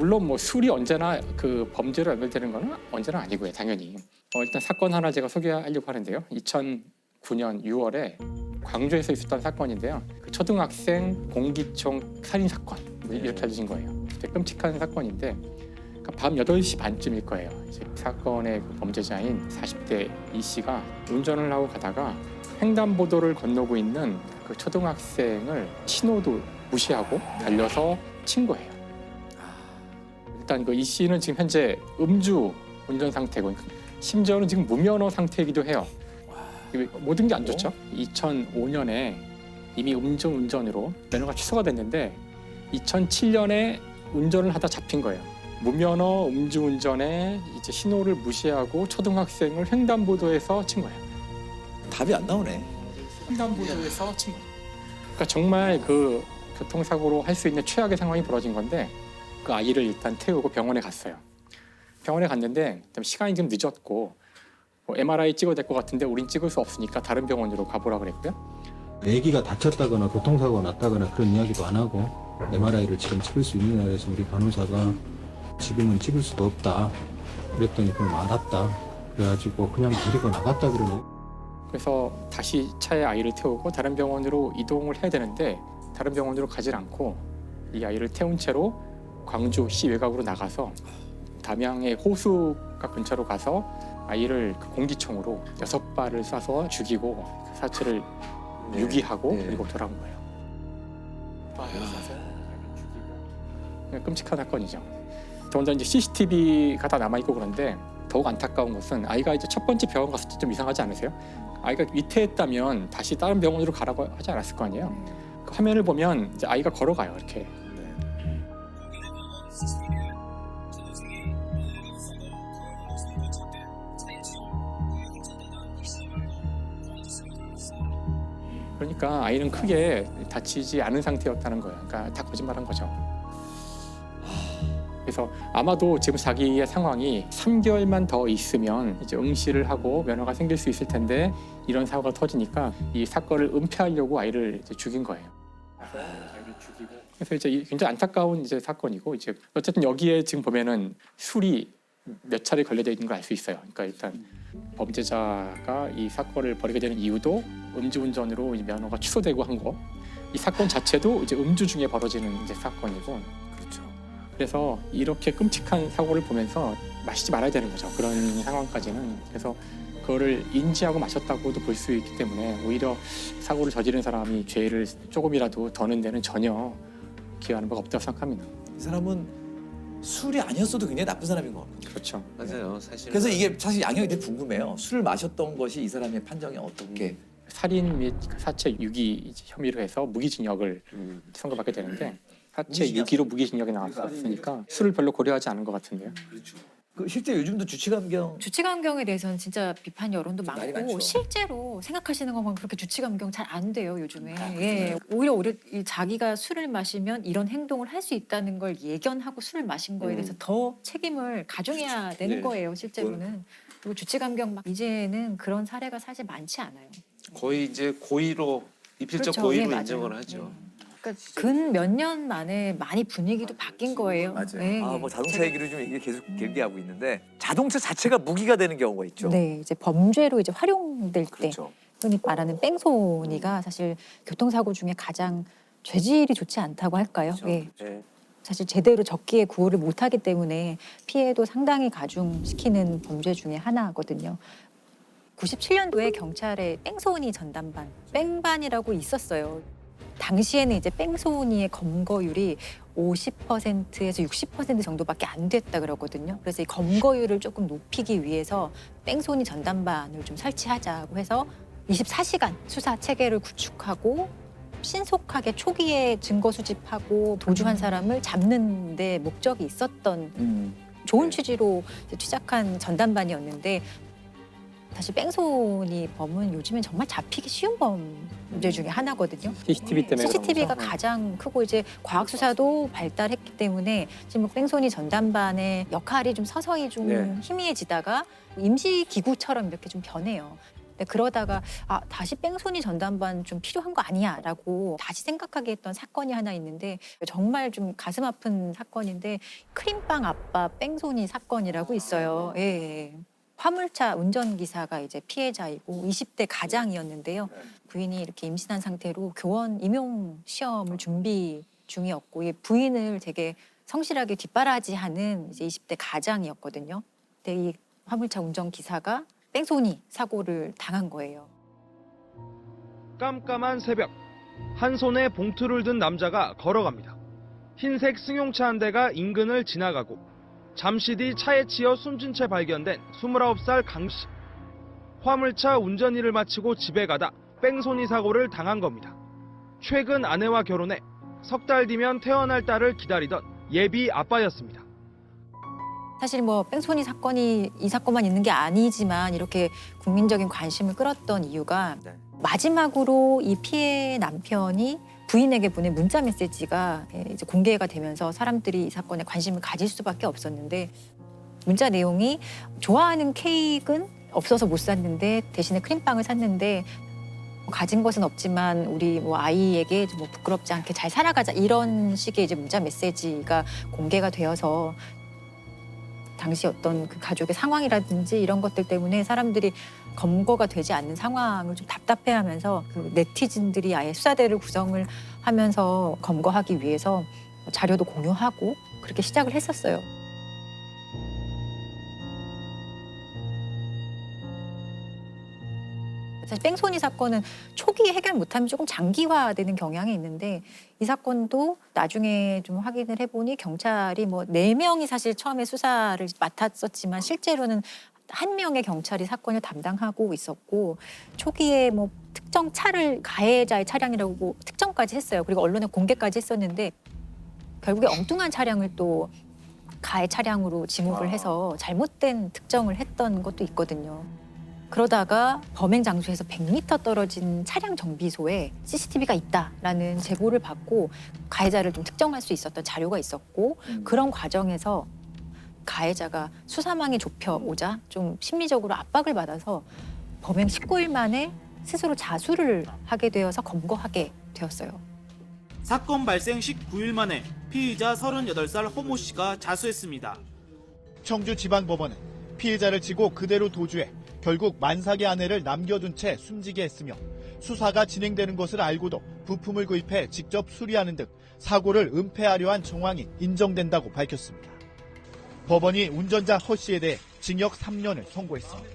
물론 뭐 술이 언제나 그 범죄로 연결되는 건 언제나 아니고요, 당연히. 일단 사건 하나 제가 소개하려고 하는데요. 2009년 6월에 광주에서 있었던 사건인데요. 그 초등학생 공기총 살인 사건 이렇게 알려진 거예요. 되게 끔찍한 사건인데 밤 8시 반쯤일 거예요. 이제 사건의 그 범죄자인 40대 이 씨가 운전을 하고 가다가 횡단보도를 건너고 있는 그 초등학생을 신호도 무시하고 달려서 친 거예요. 일단 그 이 씨는 지금 현재 음주 운전 상태고 심지어는 지금 무면허 상태이기도 해요. 모든 게 안 좋죠. 2005년에 이미 음주 운전으로 면허가 취소가 됐는데 2007년에 운전을 하다 잡힌 거예요. 무면허 음주운전에 이제 신호를 무시하고 초등학생을 횡단보도에서 친 거예요. 답이 안 나오네. 횡단보도에서 친 거예요. 그러니까 정말 그 교통사고로 할 수 있는 최악의 상황이 벌어진 건데 그 아이를 일단 태우고 병원에 갔어요. 병원에 갔는데 시간이 좀 늦었고 뭐 MRI 찍어야 될 것 같은데 우린 찍을 수 없으니까 다른 병원으로 가보라 그랬고요. 애기가 다쳤다거나 교통사고가 났다거나 그런 이야기도 안 하고 MRI를 지금 찍을 수 있느냐 해서 우리 간호사가 지금은 찍을 수가 없다 그랬더니 그럼 알았다 그래가지고 그냥 데리고 나갔다 그러네. 그래서 다시 차에 아이를 태우고 다른 병원으로 이동을 해야 되는데 다른 병원으로 가질 않고 이 아이를 태운 채로 광주시 외곽으로 나가서 담양의 호수가 근처로 가서 아이를 그 공기총으로 6발을 쏴서 죽이고 그 사체를 유기하고 그리고 돌아온 거예요. 죽이고 끔찍한 사건이죠. 더군다나 이제 CCTV가 다 남아있고 그런데 더욱 안타까운 것은 아이가 이제 첫 번째 병원 갔을 때 좀 이상하지 않으세요? 아이가 위태했다면 다시 다른 병원으로 가라고 하지 않았을 거 아니에요? 그 화면을 보면 이제 아이가 걸어가요, 이렇게. 그러니까 아이는 크게 다치지 않은 상태였다는 거예요. 그러니까 다 거짓말한 거죠. 그래서 아마도 지금 자기의 상황이 3개월만 더 있으면 이제 응시를 하고 면허가 생길 수 있을 텐데 이런 사고가 터지니까 이 사건을 은폐하려고 아이를 이제 죽인 거예요. 아이를 죽이고. 그래서 이제 굉장히 안타까운 이제 사건이고 이제 어쨌든 여기에 지금 보면은 술이 몇 차례 걸려져 있는 걸 알 수 있어요. 그러니까 일단 범죄자가 이 사건을 벌이게 되는 이유도 음주운전으로 이 면허가 취소되고 한 거. 이 사건 자체도 이제 음주 중에 벌어지는 이제 사건이고. 그렇죠. 그래서 이렇게 끔찍한 사고를 보면서 마시지 말아야 되는 거죠. 그런 상황까지는. 그래서 그거를 인지하고 마셨다고도 볼 수 있기 때문에 오히려 사고를 저지른 사람이 죄를 조금이라도 더는 데는 전혀 기여하는 바가 없다고 생각합니다. 이 사람은 술이 아니었어도 굉장히 나쁜 사람인 것 같아요. 그렇죠. 맞아요, 사실. 그래서 이게 사실 양형이 되게 궁금해요. 술을 마셨던 것이 이 사람의 판정이 어떻게? 살인 및 사체 유기 혐의로 해서 무기징역을 선고받게 되는데 사체 유기로 무기징역이 나왔으니까 술을 별로 고려하지 않은 것 같은데요. 그 실제 요즘도 주치감경 주치감경에 대해서는 진짜 비판 여론도 많이 많고 많죠. 실제로 생각하시는 것만 그렇게 주치감경 잘 안 돼요 요즘에. 예. 오히려 이 자기가 술을 마시면 이런 행동을 할 수 있다는 걸 예견하고 술을 마신 거에 대해서 더 책임을 가중해야 되는 네. 거예요 실제로는. 그리고 주치감경 막 이제는 그런 사례가 사실 많지 않아요. 거의 이제 고의로 입실적 그렇죠. 고의로 예, 맞아요. 인정을 하죠. 그러니까 근 몇 년 만에 많이 분위기도 바뀐 거예요. 맞아요. 예, 아, 예. 뭐 자동차 얘기를 좀 이게 계속 길게하고 있는데 자동차 자체가 무기가 되는 경우가 있죠. 네, 이제 범죄로 이제 활용될 때 그렇죠. 흔히 말하는 뺑소니가 사실 교통사고 중에 가장 죄질이 좋지 않다고 할까요? 그렇죠. 예. 네. 사실 제대로 적기에 구호를 못하기 때문에 피해도 상당히 가중시키는 범죄 중에 하나거든요. 97년도에 경찰에 뺑소니 전담반, 뺑반이라고 있었어요. 당시에는 이제 뺑소니의 검거율이 50%에서 60% 정도밖에 안 됐다 그러거든요. 그래서 이 검거율을 조금 높이기 위해서 뺑소니 전담반을 좀 설치하자고 해서 24시간 수사 체계를 구축하고 신속하게 초기에 증거 수집하고 도주한 사람을 잡는 데 목적이 있었던 좋은 취지로 이제 시작한 전담반이었는데 사실 뺑소니 범은 요즘엔 정말 잡히기 쉬운 범죄 중에 하나거든요. CCTV 때문에 CCTV가 그런 거죠. 가장 크고 이제 과학 수사도 발달했기 때문에 지금 뺑소니 전담반의 역할이 좀 서서히 좀 네. 희미해지다가 임시 기구처럼 이렇게 좀 변해요. 그러다가 다시 뺑소니 전담반 좀 필요한 거 아니야라고 다시 생각하게 했던 사건이 하나 있는데 정말 좀 가슴 아픈 사건인데 크림빵 아빠 뺑소니 사건이라고 있어요. 예. 화물차 운전기사가 이제 피해자이고 20대 가장이었는데요. 부인이 이렇게 임신한 상태로 교원 임용 시험을 준비 중이었고 이 부인을 되게 성실하게 뒷바라지하는 이제 20대 가장이었거든요. 근데 이 화물차 운전기사가 뺑소니 사고를 당한 거예요. 깜깜한 새벽, 한 손에 봉투를 든 남자가 걸어갑니다. 흰색 승용차 한 대가 인근을 지나가고 잠시 뒤 차에 치여 숨진 채 발견된 29살 강 씨. 화물차 운전 일을 마치고 집에 가다 뺑소니 사고를 당한 겁니다. 최근 아내와 결혼해 석 달 뒤면 태어날 딸을 기다리던 예비 아빠였습니다. 사실 뭐 뺑소니 사건이 이 사건만 있는 게 아니지만 이렇게 국민적인 관심을 끌었던 이유가 네. 마지막으로 이 피해 남편이 부인에게 보낸 문자 메시지가 이제 공개가 되면서 사람들이 이 사건에 관심을 가질 수밖에 없었는데 문자 내용이 좋아하는 케이크는 없어서 못 샀는데 대신에 크림빵을 샀는데 가진 것은 없지만 우리 뭐 아이에게 뭐 부끄럽지 않게 잘 살아가자 이런 식의 이제 문자 메시지가 공개가 되어서 당시 어떤 그 가족의 상황이라든지 이런 것들 때문에 사람들이 검거가 되지 않는 상황을 좀 답답해하면서 그 네티즌들이 아예 수사대를 구성을 하면서 검거하기 위해서 자료도 공유하고 그렇게 시작을 했었어요. 사실 뺑소니 사건은 초기에 해결 못하면 조금 장기화되는 경향이 있는데 이 사건도 나중에 좀 확인을 해보니 경찰이 뭐 4명이 사실 처음에 수사를 맡았었지만 실제로는 1명의 경찰이 사건을 담당하고 있었고 초기에 뭐 특정 차를 가해자의 차량이라고 특정까지 했어요. 그리고 언론에 공개까지 했었는데 결국에 엉뚱한 차량을 또 가해 차량으로 지목을 해서 잘못된 특정을 했던 것도 있거든요. 그러다가 범행 장소에서 100m 떨어진 차량 정비소에 CCTV가 있다라는 제보를 받고 가해자를 좀 특정할 수 있었던 자료가 있었고 그런 과정에서 가해자가 수사망이 좁혀오자 좀 심리적으로 압박을 받아서 범행 19일 만에 스스로 자수를 하게 되어서 검거하게 되었어요. 사건 발생 19일 만에 피의자 38살 허모 씨가 자수했습니다. 청주지방법원은 피해자를 치고 그대로 도주해 결국 만삭의 아내를 남겨둔 채 숨지게 했으며 수사가 진행되는 것을 알고도 부품을 구입해 직접 수리하는 등 사고를 은폐하려 한 정황이 인정된다고 밝혔습니다. 법원이 운전자 허 씨에 대해 징역 3년을 선고했습니다.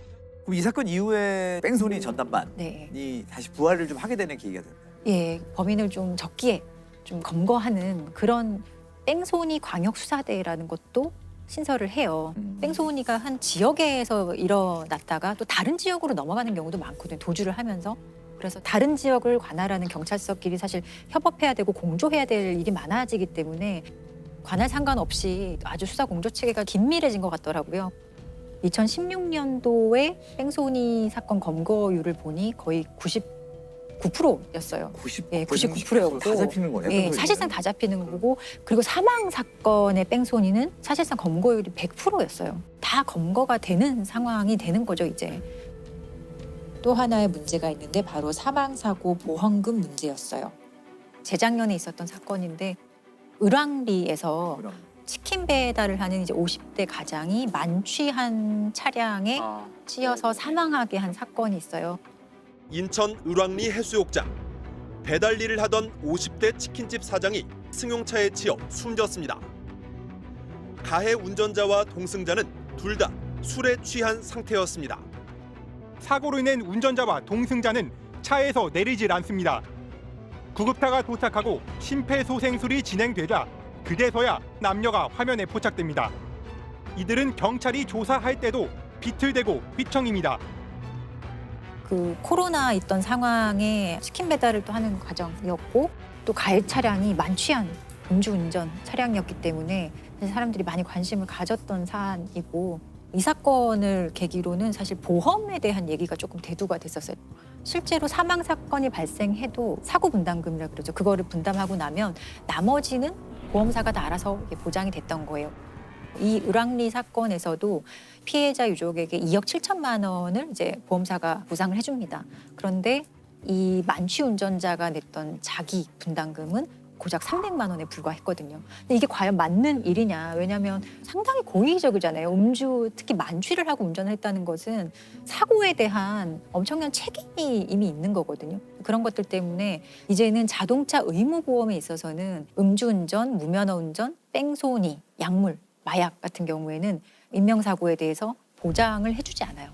그럼 이 사건 이후에 뺑소니 전담반이 네. 다시 부활을 좀 하게 되는 계기가 됐나요? 예, 범인을 좀 적기에 좀 검거하는 그런 뺑소니 광역수사대라는 것도 신설을 해요. 뺑소니가 한 지역에서 일어났다가 또 다른 지역으로 넘어가는 경우도 많거든요. 도주를 하면서. 그래서 다른 지역을 관할하는 경찰서끼리 사실 협업해야 되고 공조해야 될 일이 많아지기 때문에 관할 상관없이 아주 수사 공조 체계가 긴밀해진 것 같더라고요. 2016년도에 뺑소니 사건 검거율을 보니 거의 99%였어요. 90, 예, 99%였고 다 잡히는 거네요. 예, 사실상 다 잡히는 거고 그리고 사망 사건의 뺑소니는 사실상 검거율이 100%였어요. 다 검거가 되는 상황이 되는 거죠, 이제. 또 하나의 문제가 있는데 바로 사망사고 보험금 문제였어요. 재작년에 있었던 사건인데 을왕리에서 치킨 배달을 하는 이제 50대 가장이 만취한 차량에 찌어서 사망하게 한 사건이 있어요. 인천 을왕리 해수욕장. 배달 일을 하던 50대 치킨집 사장이 승용차에 치여 숨졌습니다. 가해 운전자와 동승자는 둘 다 술에 취한 상태였습니다. 사고로 인한 운전자와 동승자는 차에서 내리질 않습니다. 구급차가 도착하고 심폐소생술이 진행되자 그제서야 남녀가 화면에 포착됩니다. 이들은 경찰이 조사할 때도 비틀대고 휘청입니다. 그 코로나 있던 상황에 치킨 배달을 또 하는 과정이었고 또 가해 차량이 만취한 음주운전 차량이었기 때문에 사람들이 많이 관심을 가졌던 사안이고 이 사건을 계기로는 사실 보험에 대한 얘기가 조금 대두가 됐었어요. 실제로 사망 사건이 발생해도 사고 분담금이라고 그러죠. 그거를 분담하고 나면 나머지는 보험사가 다 알아서 보장이 됐던 거예요. 이 을왕리 사건에서도 피해자 유족에게 2억 7천만 원을 이제 보험사가 보상을 해줍니다. 그런데 이 만취 운전자가 냈던 자기 분담금은 고작 300만 원에 불과했거든요. 근데 이게 과연 맞는 일이냐? 왜냐하면 상당히 고의적이잖아요. 음주, 특히 만취를 하고 운전을 했다는 것은 사고에 대한 엄청난 책임이 이미 있는 거거든요. 그런 것들 때문에 이제는 자동차 의무보험에 있어서는 음주운전, 무면허운전, 뺑소니, 약물, 마약 같은 경우에는 인명사고에 대해서 보장을 해주지 않아요.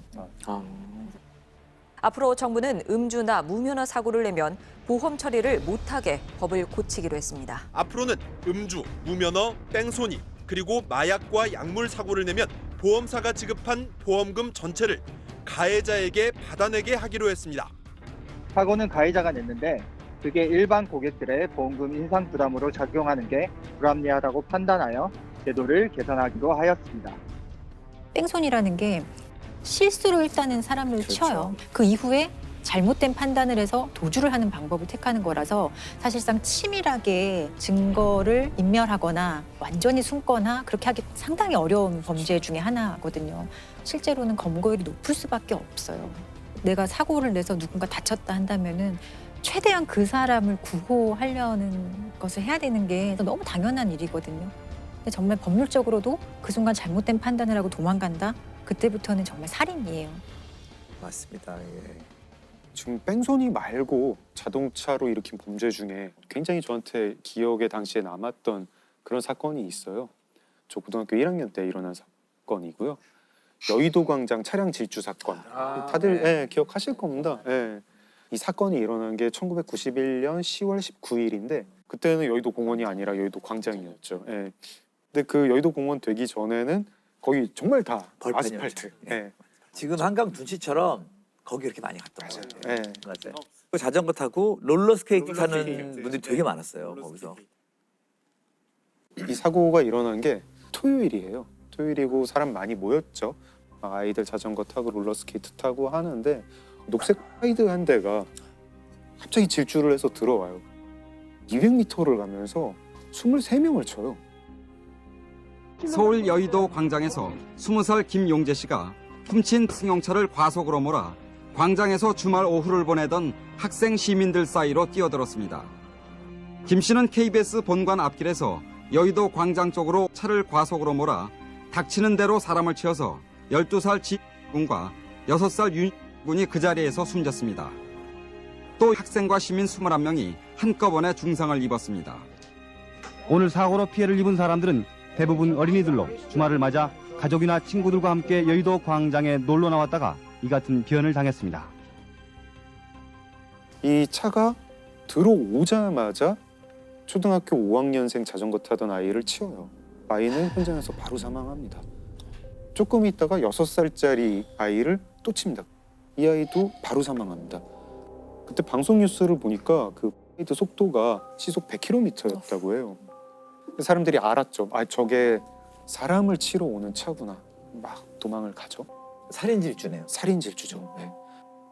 앞으로 정부는 음주나 무면허 사고를 내면 보험 처리를 못하게 법을 고치기로 했습니다. 앞으로는 음주, 무면허, 뺑소니, 그리고 마약과 약물 사고를 내면 보험사가 지급한 보험금 전체를 가해자에게 받아내게 하기로 했습니다. 사고는 가해자가 냈는데 그게 일반 고객들의 보험금 인상 부담으로 작용하는 게 불합리하다고 판단하여 제도를 개선하기로 하였습니다. 뺑소니라는 게 실수로 일단은 사람을 치어요. 그 이후에 잘못된 판단을 해서 도주를 하는 방법을 택하는 거라서 사실상 치밀하게 증거를 인멸하거나 완전히 숨거나 그렇게 하기 상당히 어려운 범죄 중에 하나거든요. 실제로는 검거율이 높을 수밖에 없어요. 내가 사고를 내서 누군가 다쳤다 한다면은 최대한 그 사람을 구호하려는 것을 해야 되는 게 너무 당연한 일이거든요. 근데 정말 법률적으로도 그 순간 잘못된 판단을 하고 도망간다? 그때부터는 정말 살인이에요. 맞습니다. 예. 지금 뺑소니 말고 자동차로 일으킨 범죄 중에 굉장히 저한테 기억에 당시에 남았던 그런 사건이 있어요. 저 고등학교 1학년 때 일어난 사건이고요. 여의도 광장 차량 질주 사건. 다들 예, 기억하실 겁니다. 예. 이 사건이 일어난 게 1991년 10월 19일인데 그때는 여의도 공원이 아니라 여의도 광장이었죠. 예. 근데 그 여의도 공원 되기 전에는 거의 정말 다 아스팔트. 예. 지금 한강 둔치처럼 거기 이렇게 많이 갔던 거예요. 예. 맞아요. 그 자전거 타고 롤러스케이트 타는 분들이 되게 많았어요. 거기서. 이 사고가 일어난 게 토요일이에요. 토요일이고 사람 많이 모였죠. 아이들 자전거 타고 롤러스케이트 타고 하는데 녹색 하이드 한 대가 갑자기 질주를 해서 들어와요. 200m를 가면서 23명을 쳐요. 서울 여의도 광장에서 20살 김용재 씨가 훔친 승용차를 과속으로 몰아 광장에서 주말 오후를 보내던 학생 시민들 사이로 뛰어들었습니다. 김 씨는 KBS 본관 앞길에서 여의도 광장 쪽으로 차를 과속으로 몰아 닥치는 대로 사람을 치어서 12살 지군과 6살 윤군이 그 자리에서 숨졌습니다. 또 학생과 시민 21명이 한꺼번에 중상을 입었습니다. 오늘 사고로 피해를 입은 사람들은 대부분 어린이들로 주말을 맞아 가족이나 친구들과 함께 여의도 광장에 놀러 나왔다가 이 같은 변을 당했습니다. 이 차가 들어오자마자 초등학교 5학년생 자전거 타던 아이를 치워요. 아이는 현장에서 바로 사망합니다. 조금 있다가 6살짜리 아이를 또 칩니다. 이 아이도 바로 사망합니다. 그때 방송 뉴스를 보니까 그 라이드 속도가 시속 100km였다고 해요. 사람들이 알았죠. 아, 저게 사람을 치러 오는 차구나. 막 도망을 가죠. 살인질주네요. 살인질주죠. 네.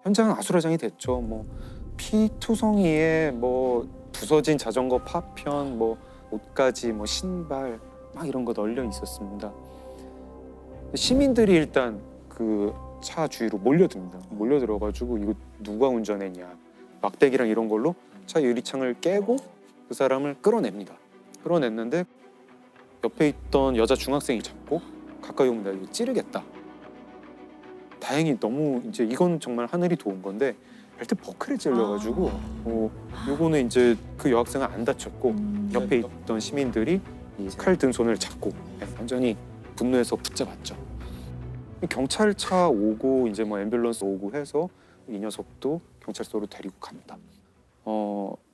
현장은 아수라장이 됐죠. 뭐 피투성이에 뭐 부서진 자전거 파편, 뭐 옷가지, 뭐 신발 막 이런 거 널려 있었습니다. 시민들이 일단 그 차 주위로 몰려듭니다. 몰려들어가지고 이거 누가 운전했냐, 막대기랑 이런 걸로 차 유리창을 깨고 그 사람을 끌어냅니다. 끌어냈는데 옆에 있던 여자 중학생이 잡고 가까이 오면 나 이거 찌르겠다. 다행히 너무 이제 이건 정말 하늘이 도운 건데 벨트 버클에 찔려가지고 요거는 이제 그 여학생은 안 다쳤고 옆에 있던 시민들이 이 칼 든 손을 잡고 완전히 분노해서 붙잡았죠. 경찰차 오고 이제 뭐 앰뷸런스 오고 해서 이 녀석도 경찰서로 데리고 갑니다.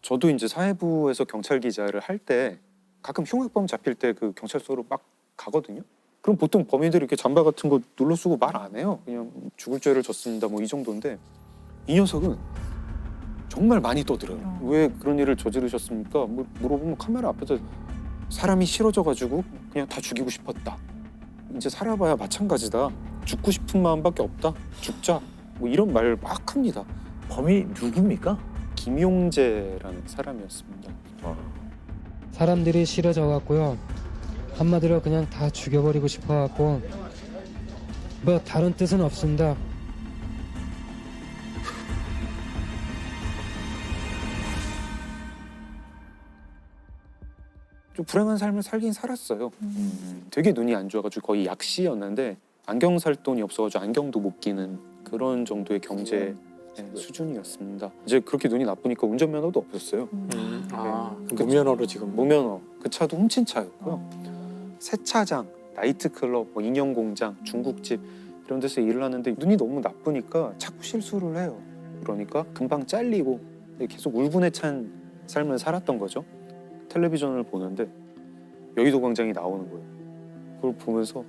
저도 이제 사회부에서 경찰 기자를 할 때 가끔 흉악범 잡힐 때 그 경찰서로 막 가거든요. 그럼 보통 범인들이 이렇게 잠바 같은 거 눌러 쓰고 말 안 해요. 그냥 죽을 죄를 졌습니다. 뭐 이 정도인데 이 녀석은 정말 많이 떠들어요. 왜 그런 일을 저지르셨습니까? 뭐 물어보면 카메라 앞에서 사람이 싫어져가지고 그냥 다 죽이고 싶었다. 이제 살아봐야 마찬가지다. 죽고 싶은 마음밖에 없다. 죽자. 뭐 이런 말 막 합니다. 범인이 누굽니까? 김용재라는 사람이었습니다. 사람들이 싫어져 갖고요. 한마디로 그냥 다 죽여버리고 싶어갖고 뭐 다른 뜻은 없습니다. 좀 불행한 삶을 살긴 살았어요. 되게 눈이 안 좋아가지고 거의 약시였는데 안경 살 돈이 없어가지고 안경도 못 끼는 그런 정도의 경제 수준이었습니다. 이제 그렇게 눈이 나쁘니까 운전면허도 없었어요. 무면허로 지금. 무면허. 그 차도 훔친 차였고요. 세차장, 나이트클럽, 뭐 인형공장, 중국집 이런 데서 일을 하는데 눈이 너무 나쁘니까 자꾸 실수를 해요. 그러니까 금방 잘리고 계속 울분에 찬 삶을 살았던 거죠. 텔레비전을 보는데 여의도 광장이 나오는 거예요. 그걸 보면서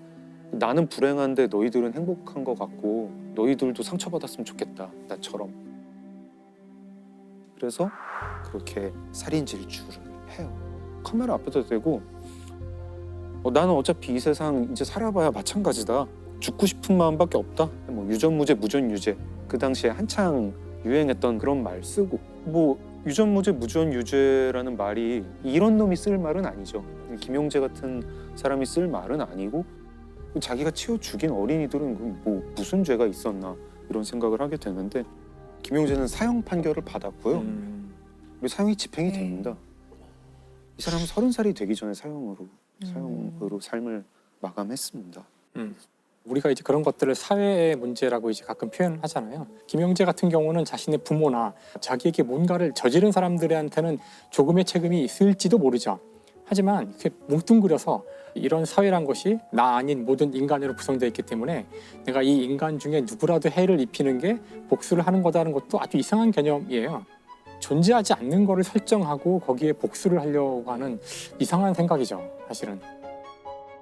나는 불행한데 너희들은 행복한 것 같고 너희들도 상처받았으면 좋겠다, 나처럼. 그래서 그렇게 살인 질주를 해요. 카메라 앞에다 대고 나는 어차피 이 세상 이제 살아봐야 마찬가지다. 죽고 싶은 마음밖에 없다. 뭐 유전무죄, 무전유죄. 그 당시에 한창 유행했던 그런 말 쓰고 뭐 유전무죄, 무전유죄라는 말이 이런 놈이 쓸 말은 아니죠. 김용재 같은 사람이 쓸 말은 아니고 자기가 치워 죽인 어린이들은 뭐 무슨 죄가 있었나 이런 생각을 하게 되는데 김용재는 사형 판결을 받았고요. 그리고 사형이 집행이 됩니다. 이 사람은 30살이 되기 전에 사형으로 삶을 마감했습니다. 우리가 이제 그런 것들을 사회의 문제라고 이제 가끔 표현을 하잖아요. 김용재 같은 경우는 자신의 부모나 자기에게 뭔가를 저지른 사람들한테는 조금의 책임이 있을지도 모르죠. 하지만 이렇게 뭉뚱그려서 이런 사회란 것이 나 아닌 모든 인간으로 구성되어 있기 때문에 내가 이 인간 중에 누구라도 해를 입히는 게 복수를 하는 거다는 것도 아주 이상한 개념이에요. 존재하지 않는 거를 설정하고 거기에 복수를 하려고 하는 이상한 생각이죠, 사실은.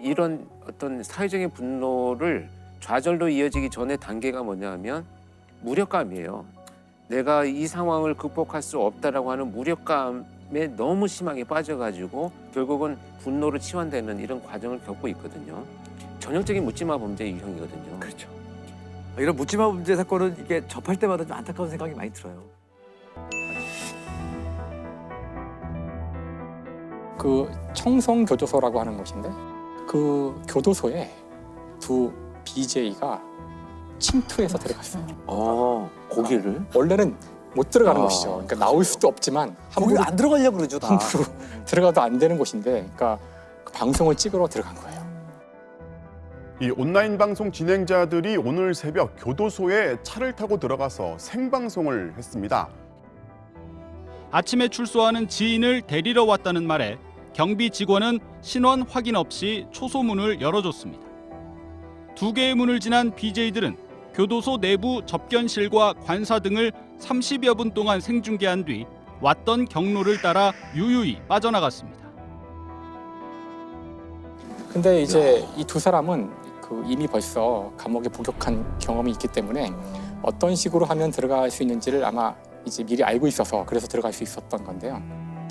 이런 어떤 사회적인 분노를 좌절로 이어지기 전에 단계가 뭐냐면 무력감이에요. 내가 이 상황을 극복할 수 없다라고 하는 무력감에 너무 심하게 빠져가지고 결국은 분노로 치환되는 이런 과정을 겪고 있거든요. 전형적인 묻지마 범죄 유형이거든요. 그렇죠. 이런 묻지마 범죄 사건은 이게 접할 때마다 좀 안타까운 생각이 많이 들어요. 그 청송교도소라고 하는 곳인데 그 교도소에 두 BJ가 침투해서 들어갔어요. 거기를? 원래는 못 들어가는 곳이죠. 그러니까 나올 수도 없지만 거기 안 들어가려고 그러죠, 다. 함부로 들어가도 안 되는 곳인데, 그러니까 그 방송을 찍으러 들어간 거예요. 이 온라인 방송 진행자들이 오늘 새벽 교도소에 차를 타고 들어가서 생방송을 했습니다. 아침에 출소하는 지인을 데리러 왔다는 말에 경비 직원은 신원 확인 없이 초소문을 열어줬습니다. 두 개의 문을 지난 BJ들은 교도소 내부 접견실과 관사 등을 30여 분 동안 생중계한 뒤 왔던 경로를 따라 유유히 빠져나갔습니다. 근데 이제 이 두 사람은 이미 벌써 감옥에 복역한 경험이 있기 때문에 어떤 식으로 하면 들어갈 수 있는지를 아마 이제 미리 알고 있어서 그래서 들어갈 수 있었던 건데요.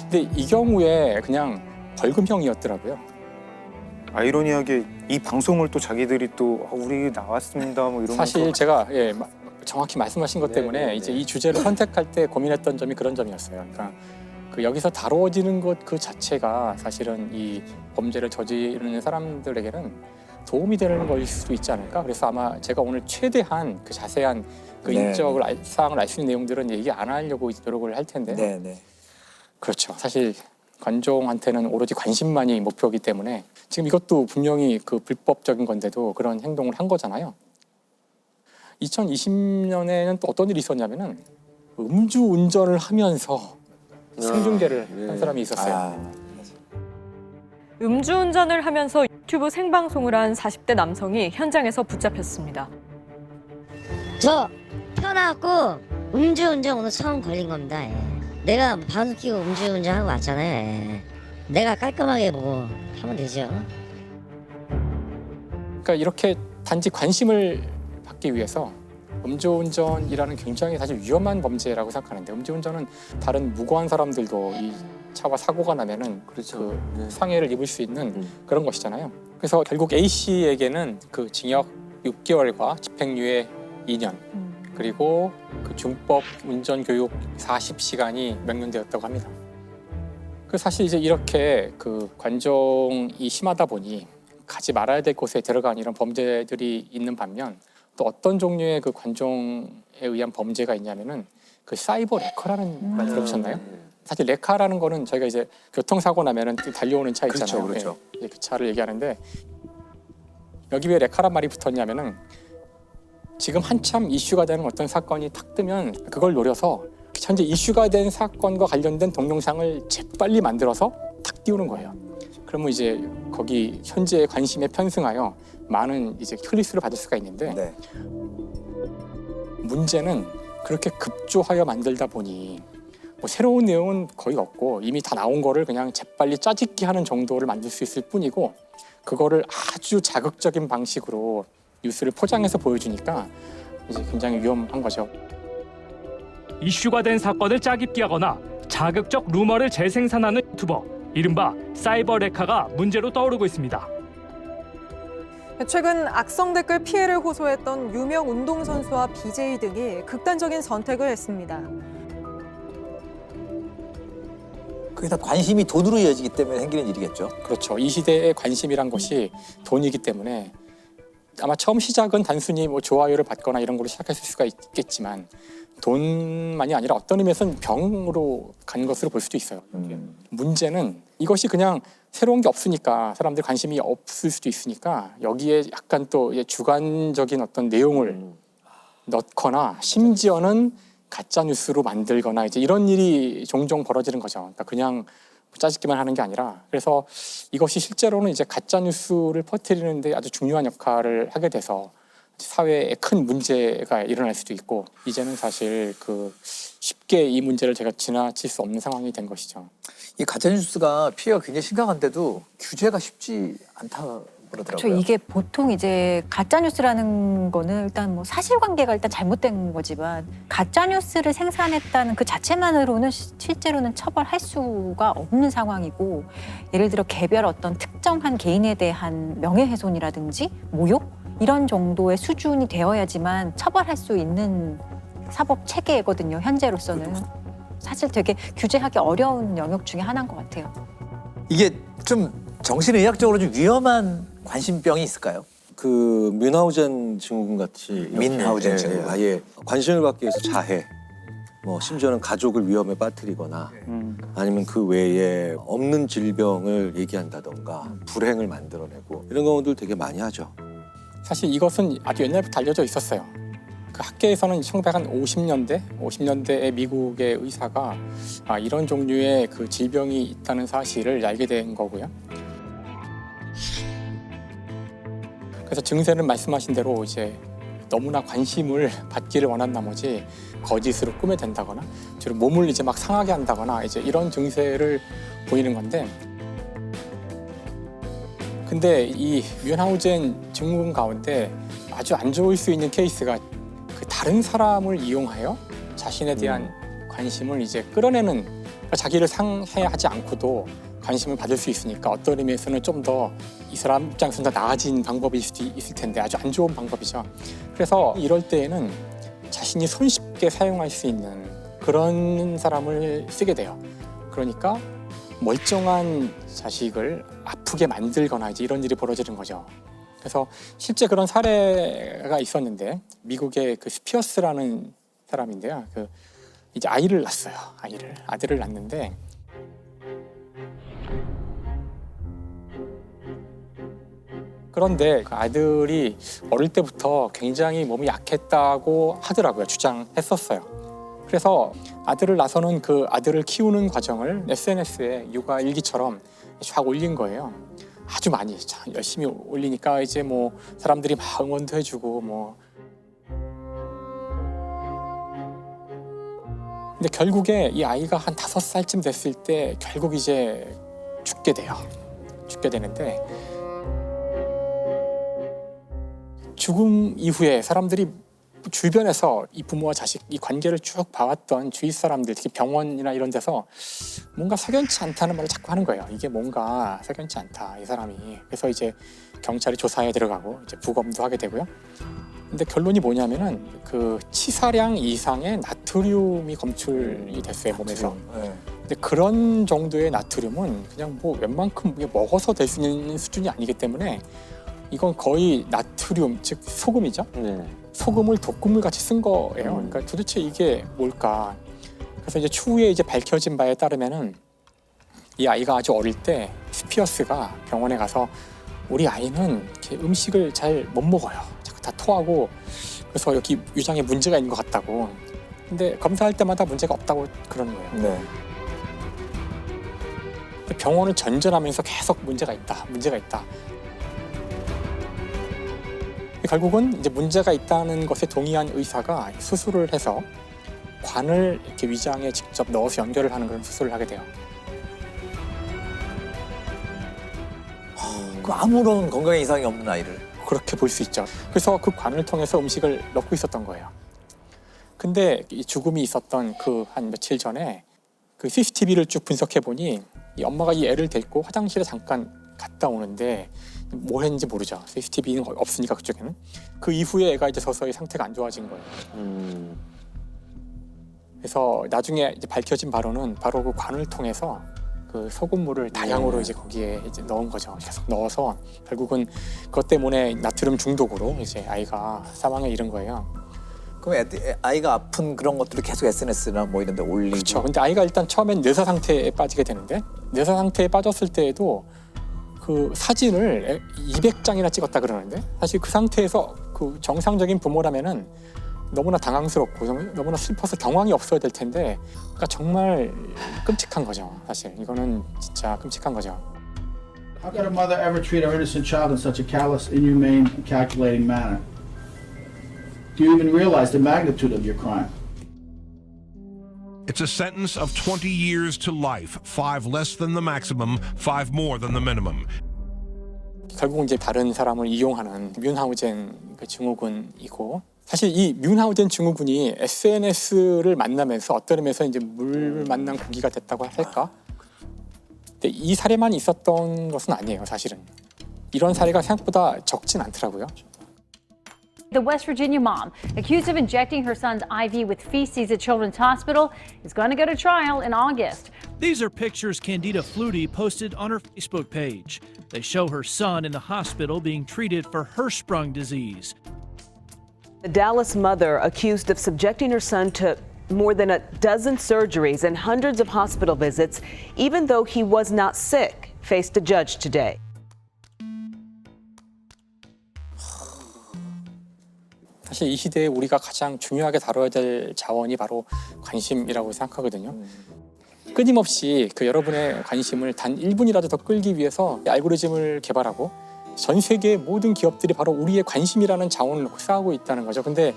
근데 이 경우에 그냥 벌금형이었더라고요. 아이러니하게 이 방송을 또 자기들이 또 우리 나왔습니다 뭐 이런 사실 거. 제가 정확히 말씀하신 것 때문에 이제 이 주제를 선택할 때 고민했던 점이 그런 점이었어요. 그러니까 여기서 다루어지는 것 그 자체가 사실은 이 범죄를 저지르는 사람들에게는 도움이 되는 것일 수도 있지 않을까. 그래서 아마 제가 오늘 최대한 그 자세한 그 인적 사항을 알 수 있는 내용들은 얘기 안 하려고 노력을 할 텐데요. 그렇죠. 사실 관종한테는 오로지 관심만이 목표이기 때문에 지금 이것도 분명히 그 불법적인 건데도 그런 행동을 한 거잖아요. 2020년에는 또 어떤 일이 있었냐면은 음주운전을 하면서 생중계를 한 사람이 있었어요. 음주운전을 하면서 유튜브 생방송을 한 40대 남성이 현장에서 붙잡혔습니다. 저 태어나갖고 음주운전 오늘 처음 걸린 겁니다. 내가 방송 끼고 음주운전하고 왔잖아요. 내가 깔끔하게 뭐 하면 되죠. 그러니까 이렇게 단지 관심을 받기 위해서 음주운전이라는 굉장히 사실 위험한 범죄라고 생각하는데, 음주운전은 다른 무고한 사람들도 이 차와 사고가 나면은 그 상해를 입을 수 있는 그런 것이잖아요. 그래서 결국 A 씨에게는 그 징역 6개월과 집행유예 2년 그리고 그 중법 운전 교육 40시간이 명령되었다고 합니다. 그 사실 이제 이렇게 그 관종이 심하다 보니 가지 말아야 될 곳에 들어간 이런 범죄들이 있는 반면 또 어떤 종류의 그 관종에 의한 범죄가 있냐면은 그 사이버 레커라는 말 들어보셨나요? 사실 레카라는 거는 저희가 이제 교통사고 나면은 달려오는 차 있잖아요. 그렇죠. 예, 그 차를 얘기하는데 여기 왜 레카란 말이 붙었냐면은 지금 한참 이슈가 되는 어떤 사건이 탁 뜨면 그걸 노려서 현재 이슈가 된 사건과 관련된 동영상을 재빨리 만들어서 탁 띄우는 거예요. 그러면 이제 거기 현재의 관심에 편승하여 많은 이제 클릭수를 받을 수가 있는데 문제는 그렇게 급조하여 만들다 보니 뭐 새로운 내용은 거의 없고 이미 다 나온 거를 그냥 재빨리 짜집기 하는 정도를 만들 수 있을 뿐이고 그거를 아주 자극적인 방식으로 뉴스를 포장해서 보여주니까 이제 굉장히 위험한 거죠. 이슈가 된 사건을 짜깁기하거나 자극적 루머를 재생산하는 유튜버, 이른바 사이버 레카가 문제로 떠오르고 있습니다. 최근 악성 댓글 피해를 호소했던 유명 운동선수와 BJ 등이 극단적인 선택을 했습니다. 그게 다 관심이 돈으로 이어지기 때문에 생기는 일이겠죠. 그렇죠. 이 시대의 관심이란 것이 돈이기 때문에 아마 처음 시작은 단순히 뭐 좋아요를 받거나 이런 걸로 시작했을 수가 있겠지만 돈만이 아니라 어떤 의미에서는 병으로 간 것으로 볼 수도 있어요. 문제는 이것이 그냥 새로운 게 없으니까 사람들 관심이 없을 수도 있으니까 여기에 약간 또 주관적인 어떤 내용을 넣거나 심지어는 가짜 뉴스로 만들거나 이제 이런 일이 종종 벌어지는 거죠. 그러니까 그냥 짜집기만 하는 게 아니라 그래서 이것이 실제로는 이제 가짜 뉴스를 퍼뜨리는데 아주 중요한 역할을 하게 돼서 사회에 큰 문제가 일어날 수도 있고 이제는 사실 그 쉽게 이 문제를 제가 지나칠 수 없는 상황이 된 것이죠. 이 가짜 뉴스가 피해가 굉장히 심각한데도 규제가 쉽지 않다 그러더라고요. 그렇죠. 이게 보통 이제 가짜 뉴스라는 거는 일단 뭐 사실관계가 일단 잘못된 거지만 가짜 뉴스를 생산했다는 그 자체만으로는 실제로는 처벌할 수가 없는 상황이고 예를 들어 개별 어떤 특정한 개인에 대한 명예훼손이라든지 모욕 이런 정도의 수준이 되어야지만 처벌할 수 있는 사법 체계거든요. 현재로서는 사실 되게 규제하기 어려운 영역 중에 하나인 것 같아요. 이게 좀 정신의학적으로 좀 위험한 관심병이 있을까요? 그 뮌하우젠 증후군 같이 뮌하우젠 증후군. 아예 관심을 받기 위해서 자해, 뭐 심지어는 가족을 위험에 빠뜨리거나 아니면 그 외에 없는 질병을 얘기한다던가 불행을 만들어내고 이런 경우들 되게 많이 하죠. 사실 이것은 아주 옛날부터 알려져 있었어요. 그 학계에서는 1950년대에 미국의 의사가 이런 종류의 그 질병이 있다는 사실을 알게 된 거고요. 그래서 증세는 말씀하신 대로 이제 너무나 관심을 받기를 원한 나머지 거짓으로 꾸며댄다거나 주로 몸을 이제 막 상하게 한다거나 이제 이런 증세를 보이는 건데 근데 이 뮌하우젠 증후군 가운데 아주 안 좋을 수 있는 케이스가 그 다른 사람을 이용하여 자신에 대한 관심을 이제 끌어내는 그러니까 자기를 상해하지 않고도 관심을 받을 수 있으니까 어떤 의미에서는 좀 더 이 사람 입장에서는 더 나아진 방법일 수도 있을 텐데 아주 안 좋은 방법이죠. 그래서 이럴 때에는 자신이 손쉽게 사용할 수 있는 그런 사람을 쓰게 돼요. 그러니까 멀쩡한 자식을 아프게 만들거나 이제 이런 일이 벌어지는 거죠. 그래서 실제 그런 사례가 있었는데 미국의 그 스피어스라는 사람인데요. 그 이제 아이를 낳았어요. 아들을 낳는데 그런데 그 아들이 어릴 때부터 굉장히 몸이 약했다고 하더라고요. 주장했었어요. 그래서 아들을 낳아서는 그 아들을 키우는 과정을 SNS에 육아 일기처럼 쫙 올린 거예요. 아주 많이 열심히 올리니까 이제 뭐 사람들이 막 응원도 해주고 뭐. 근데 결국에 이 아이가 한 5살쯤 됐을 때 결국 이제 죽게 돼요. 죽게 되는데 죽음 이후에 사람들이 주변에서 이 부모와 자식 이 관계를 쭉 봐왔던 주위 사람들 특히 병원이나 이런 데서 뭔가 석연치 않다는 말을 자꾸 하는 거예요. 이게 뭔가 석연치 않다 이 사람이. 그래서 이제 경찰이 조사에 들어가고 이제 부검도 하게 되고요. 근데 결론이 뭐냐면은 그 치사량 이상의 나트륨이 검출이 됐어요 몸에서. 근데 그런 정도의 나트륨은 그냥 뭐 웬만큼 먹어서 될 수 있는 수준이 아니기 때문에 이건 거의 나트륨, 즉 소금이죠. 소금을 독극물 같이 쓴 거예요. 그러니까 도대체 이게 뭘까? 그래서 이제 추후에 이제 밝혀진 바에 따르면은 이 아이가 아주 어릴 때 스피어스가 병원에 가서 우리 아이는 이렇게 음식을 잘 못 먹어요. 자꾸 다 토하고 그래서 여기 위장에 문제가 있는 것 같다고. 근데 검사할 때마다 문제가 없다고 그러는 거예요. 네. 병원을 전전하면서 계속 문제가 있다. 결국은 이제 문제가 있다는 것에 동의한 의사가 수술을 해서 관을 이렇게 위장에 직접 넣어서 연결을 하는 그런 수술을 하게 돼요. 그 아무런 건강에 이상이 없는 아이를 그렇게 볼 수 있죠. 그래서 그 관을 통해서 음식을 넣고 있었던 거예요. 근데 이 죽음이 있었던 그 한 며칠 전에 그 CCTV를 쭉 분석해 보니 이 엄마가 이 애를 데리고 화장실에 잠깐 갔다 오는데 뭘 했는지 모르죠. CCTV는 없으니까 그쪽에는. 그 이후에 애가 이제 서서히 상태가 안 좋아진 거예요. 그래서 나중에 이제 밝혀진 바로는 바로 그 관을 통해서 그 소금물을 다량으로 이제 거기에 이제 넣은 거죠. 계속 넣어서 결국은 그것 때문에 나트륨 중독으로 이제 아이가 사망에 이른 거예요. 그럼 아이가 아픈 그런 것들을 계속 SNS나 뭐 이런 데 올리고. 그렇죠. 근데 아이가 일단 처음엔 뇌사 상태에 빠지게 되는데 뇌사 상태에 빠졌을 때에도 그 사진을 200장이나 찍었다 그러는데 사실 그 상태에서 그 정상적인 부모라면은 너무나 당황스럽고 너무나 슬퍼서 경황이 없어야 될 텐데 그러니까 정말 끔찍한 거죠. 사실 이거는 진짜 끔찍한 거죠. How could a mother ever treat her innocent child in such a callous, inhumane, and calculating manner? Do you even realize the magnitude of your crime? It's a sentence of 20 years to life, 5 less than the maximum, 5 more than the minimum. 결국 이제 다른 사람을 이용하는 뮌하우젠 그 증후군이고 사실 이 뮌하우젠 증후군이 SNS를 만나면서 어떤 의미에서 이제 물 만난 고기가 됐다고 할까? 근데 이 사례만 있었던 것은 아니에요, 사실은. 이런 사례가 생각보다 적진 않더라고요. The West Virginia mom, accused of injecting her son's IV with feces at Children's Hospital, is going to go to trial in August. These are pictures Candida Flutie posted on her Facebook page. They show her son in the hospital being treated for Hirschsprung disease. The Dallas mother, accused of subjecting her son to more than a dozen surgeries and hundreds of hospital visits, even though he was not sick, faced a judge today. 사실 이 시대에 우리가 가장 중요하게 다뤄야 될 자원이 바로 관심이라고 생각하거든요. 끊임없이 그 여러분의 관심을 단 1분이라도 더 끌기 위해서 알고리즘을 개발하고 전 세계의 모든 기업들이 바로 우리의 관심이라는 자원을 놓고 싸우고 있다는 거죠. 근데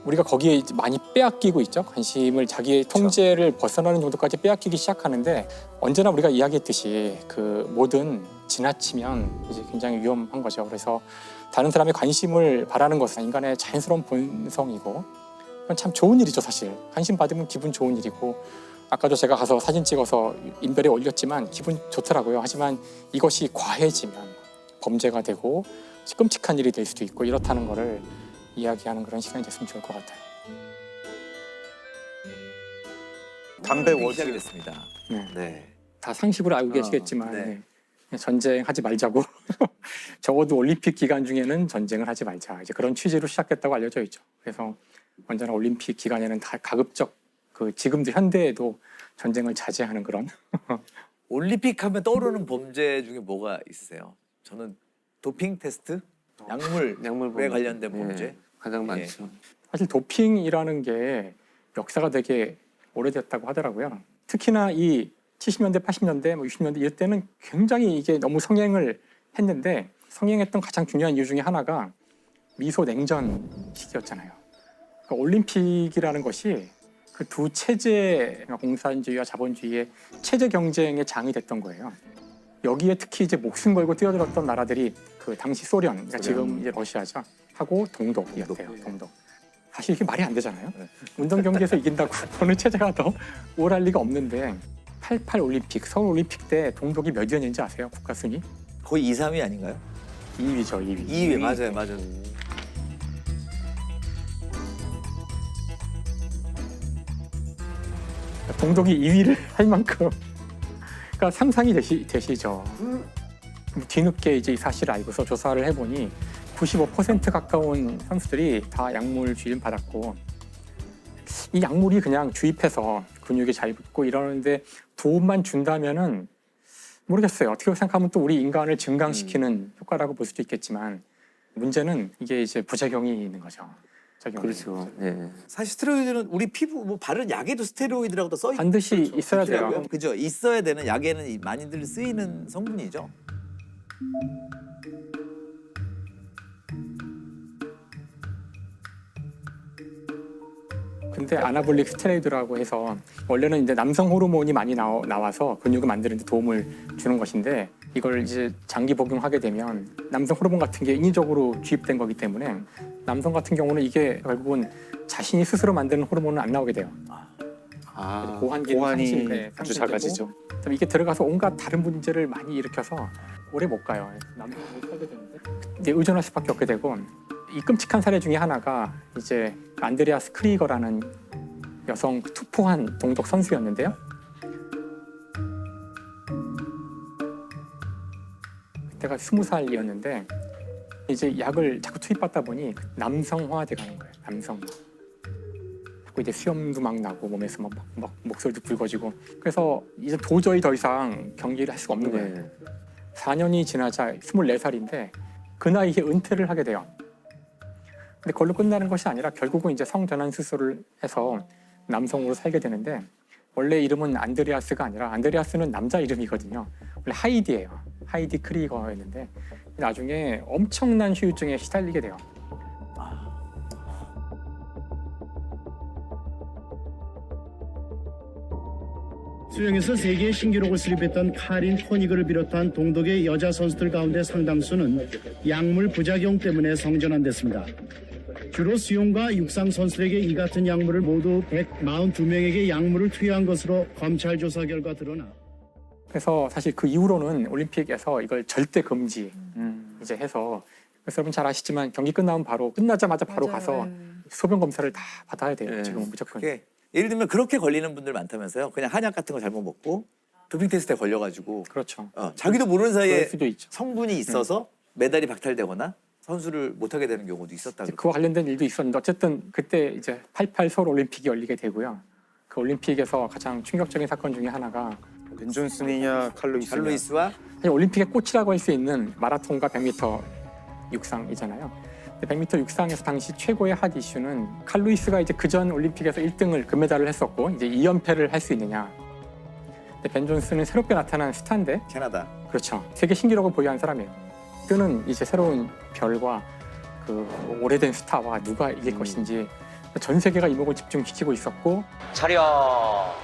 우리가 거기에 많이 빼앗기고 있죠. 관심을 자기의 통제를 벗어나는 정도까지 빼앗기기 시작하는데 언제나 우리가 이야기했듯이 그 뭐든 지나치면 이제 굉장히 위험한 거죠. 그래서 다른 사람의 관심을 바라는 것은 인간의 자연스러운 본성이고 그건 참 좋은 일이죠. 사실 관심 받으면 기분 좋은 일이고 아까도 제가 가서 사진 찍어서 인별에 올렸지만 기분 좋더라고요. 하지만 이것이 과해지면 범죄가 되고 끔찍한 일이 될 수도 있고 이렇다는 거를 이야기하는 그런 시간이 됐으면 좋을 것 같아요. 담배 월세가 됐습니다. 네. 다 상식으로 알고 계시겠지만 네. 전쟁하지 말자고 적어도 올림픽 기간 중에는 전쟁을 하지 말자 이제 그런 취지로 시작됐다고 알려져 있죠. 그래서 언제나 올림픽 기간에는 다 가급적 그 지금도 현대에도 전쟁을 자제하는 그런 올림픽 하면 떠오르는 범죄 중에 뭐가 있으세요? 저는 도핑 테스트, 약물에 관련된 범죄 가장 많죠. 사실 도핑이라는 게 역사가 되게 오래됐다고 하더라고요. 특히나 이 70년대, 80년대, 60년대 이럴 때는 굉장히 이게 너무 성행을 했는데 성행했던 가장 중요한 이유 중에 하나가 미소 냉전 시기였잖아요. 그러니까 올림픽이라는 것이 그 두 체제, 공산주의와 자본주의의 체제 경쟁의 장이 됐던 거예요. 여기에 특히 이제 목숨 걸고 뛰어들었던 나라들이 그 당시 소련, 그러니까 지금 이제 러시아죠. 하고 동독이었대요. 동독. 사실 이게 말이 안 되잖아요. 운동 경기에서 이긴다고 어느 체제가 더 우월할 리가 없는데 88 올림픽, 서울 올림픽 때 동독이 몇 위였는지 아세요? 국가 순위? 거의 2, 3위 아닌가요? 2위죠, 2위. 2위 맞아요. 동독이 2위를 할 만큼 그러니까 상상이 되시죠. 뒤늦게 이제 이 사실을 알고서 조사를 해보니 95% 가까운 선수들이 다 약물 주입 받았고 이 약물이 그냥 주입해서 근육이 잘 붙고 이러는데 도움만 준다면은 모르겠어요. 어떻게 생각하면 또 우리 인간을 증강시키는 효과라고 볼 수도 있겠지만 문제는 이게 이제 부작용이 있는 거죠. 그렇죠. 네. 사실 스테로이드는 우리 피부 뭐 바른 약에도 스테로이드라고도 써 있고 반드시 있어야 돼요. 그죠? 있어야 되는 약에는 많이들 쓰이는 성분이죠. 근데 아나볼릭 스테로이드라고 해서 원래는 이제 남성 호르몬이 많이 나와서 근육을 만드는 데 도움을 주는 것인데 이걸 이제 장기 복용하게 되면 남성 호르몬 같은 게 인위적으로 주입된 거기 때문에 남성 같은 경우는 이게 결국은 자신이 스스로 만드는 호르몬은 안 나오게 돼요. 고환이 아주 작아지죠. 이게 들어가서 온갖 다른 문제를 많이 일으켜서 오래 못 가요. 남성을 살게 되는데 이제 의존할 수밖에 없게 되고 이 끔찍한 사례 중에 하나가 이제 안드레아스 크리거라는 여성 투포한 동독 선수였는데요. 그때가 20살이었는데 이제 약을 자꾸 투입받다 보니 남성화돼 가는 거예요. 남성화. 자꾸 이제 수염도 막 나고 몸에서 막 목소리도 붉어지고 그래서 이제 도저히 더 이상 경기를 할 수가 없는 거예요. 4년이 지나자 24살인데 그 나이에 은퇴를 하게 돼요. 근데 그걸로 끝나는 것이 아니라 결국은 이제 성전환 수술을 해서 남성으로 살게 되는데 원래 이름은 안드레아스가 아니라 안드레아스는 남자 이름이거든요. 원래 하이디예요. 하이디 크리거였는데 나중에 엄청난 후유증에 시달리게 돼요. 수영에서 세계 신기록을 수립했던 카린 코니그를 비롯한 동독의 여자 선수들 가운데 상당수는 약물 부작용 때문에 성전환됐습니다. 주로 수영과 육상 선수들에게 이 같은 약물을 모두 142명에게 약물을 투여한 것으로 검찰 조사 결과 드러나. 그래서 사실 그 이후로는 올림픽에서 이걸 절대 금지 이제 해서 그래서 여러분 잘 아시지만 경기 끝나자마자 바로 가서 소변 검사를 다 받아야 돼요. 지금은 무조건. 예를 들면 그렇게 걸리는 분들 많다면서요. 그냥 한약 같은 거 잘못 먹고 도핑 테스트에 걸려가지고 그렇죠. 자기도 모르는 사이에 수도 있죠. 성분이 있어서 메달이 박탈되거나 선수를 못하게 되는 경우도 있었다. 그와 관련된 일도 있었는데 어쨌든 그때 이제 88 서울 올림픽이 열리게 되고요. 그 올림픽에서 가장 충격적인 사건 중에 하나가 벤 존슨이냐 칼로이스와 사실 올림픽의 꽃이라고 할 수 있는 마라톤과 100m 육상이잖아요. 100m 육상에서 당시 최고의 핫 이슈는 칼루이스가 이제 그전 올림픽에서 1등을 금메달을 했었고 이제 2연패를 할 수 있느냐. 근데 벤 존슨은 새롭게 나타난 스타인데 캐나다. 그렇죠. 세계 신기록을 보유한 사람이에요. 그는 이제 새로운 별과 그 오래된 스타와 누가 이길 것인지 전 세계가 이목을 집중시키고 있었고 차려.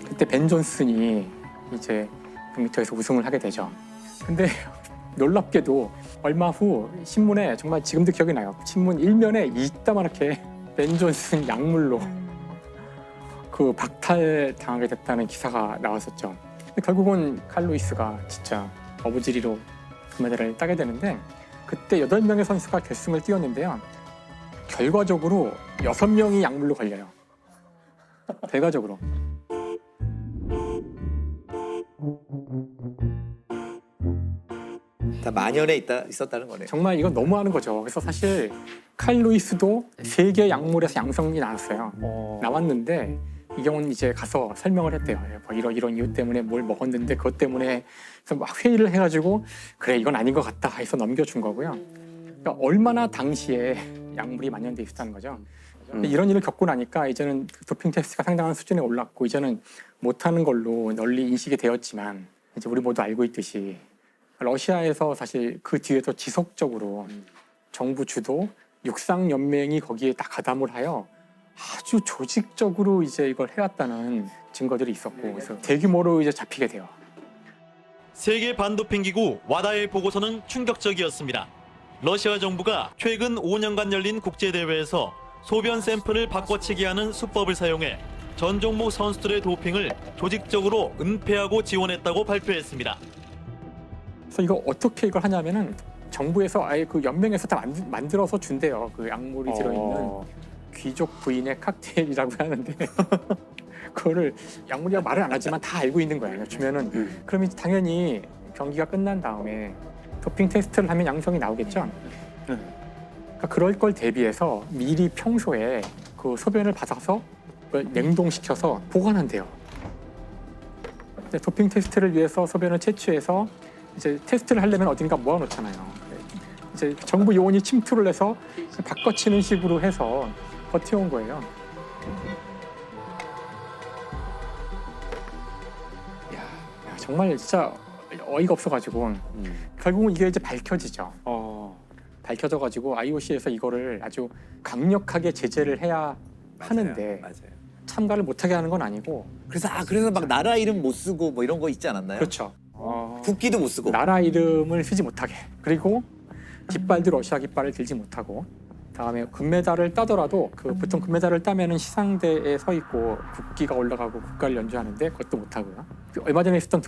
그때 벤 존슨이 이제 100m에서 우승을 하게 되죠. 근데 놀랍게도 얼마 후 신문에 정말 지금도 기억이 나요. 신문 일면에 이따만하게 벤 존슨 약물로 그 박탈당하게 됐다는 기사가 나왔었죠. 근데 결국은 칼로이스가 진짜 어부지리로 금메달을 따게 되는데 그때 8명의 선수가 결승을 뛰었는데요. 결과적으로 6명이 약물로 걸려요. 결과적으로. 다 만연해 있었다는 거네요. 정말 이건 너무하는 거죠. 그래서 사실 칼루이스도 3개 약물에서 양성이 나왔어요. 나왔는데 이 경우는 이제 가서 설명을 했대요. 뭐 이런 이유 때문에 뭘 먹었는데 그것 때문에 그래서 막 회의를 해가지고 그래 이건 아닌 것 같다 해서 넘겨준 거고요. 그러니까 얼마나 당시에 약물이 만연돼 있었다는 거죠. 이런 일을 겪고 나니까 이제는 도핑 테스트가 상당한 수준에 올랐고 이제는 못하는 걸로 널리 인식이 되었지만 이제 우리 모두 알고 있듯이 러시아에서 사실 그 뒤에서 지속적으로 정부 주도 육상연맹이 거기에 다 가담을 하여 아주 조직적으로 이제 이걸 해왔다는 증거들이 있었고 그래서 대규모로 이제 잡히게 돼요. 세계 반도핑 기구 와다의 보고서는 충격적이었습니다. 러시아 정부가 최근 5년간 열린 국제 대회에서 소변 샘플을 바꿔치기 하는 수법을 사용해 전 종목 선수들의 도핑을 조직적으로 은폐하고 지원했다고 발표했습니다. 그래서 이거 어떻게 이걸 하냐면은 정부에서 아예 그 연맹에서 다 만들어서 준대요. 그 약물이 들어있는 귀족 부인의 칵테일이라고 하는데 그거를 약물이라고 말을 안 하지만 다 알고 있는 거예요. 주면은 그러면 당연히 경기가 끝난 다음에 도핑 테스트를 하면 양성이 나오겠죠. 그러니까 그럴 걸 대비해서 미리 평소에 그 소변을 받아서 냉동시켜서 보관한대요. 도핑 테스트를 위해서 소변을 채취해서 이제 테스트를 하려면 어딘가 모아놓잖아요. 이제 정부 요원이 침투를 해서 바꿔치는 식으로 해서 버텨온 거예요. 야, 정말 진짜 어이가 없어가지고 결국은 이게 이제 밝혀지죠. 밝혀져가지고 IOC에서 이거를 아주 강력하게 제재를 해야 하는데 참가를 못하게 하는 건 아니고. 그래서 막 나라 이름 못 쓰고 뭐 이런 거 있지 않았나요? 그렇죠. 국기도 못 쓰고. 나라 이름을 쓰지 못하게. 그리고 깃발도 러시아 깃발을 들지 못하고. 다음에 금메달을 따더라도 보통 금메달을 따면은 시상대에 서 있고 국기가 올라가고 국가를 연주하는데 그것도 못하고요. 얼마 전에 있었던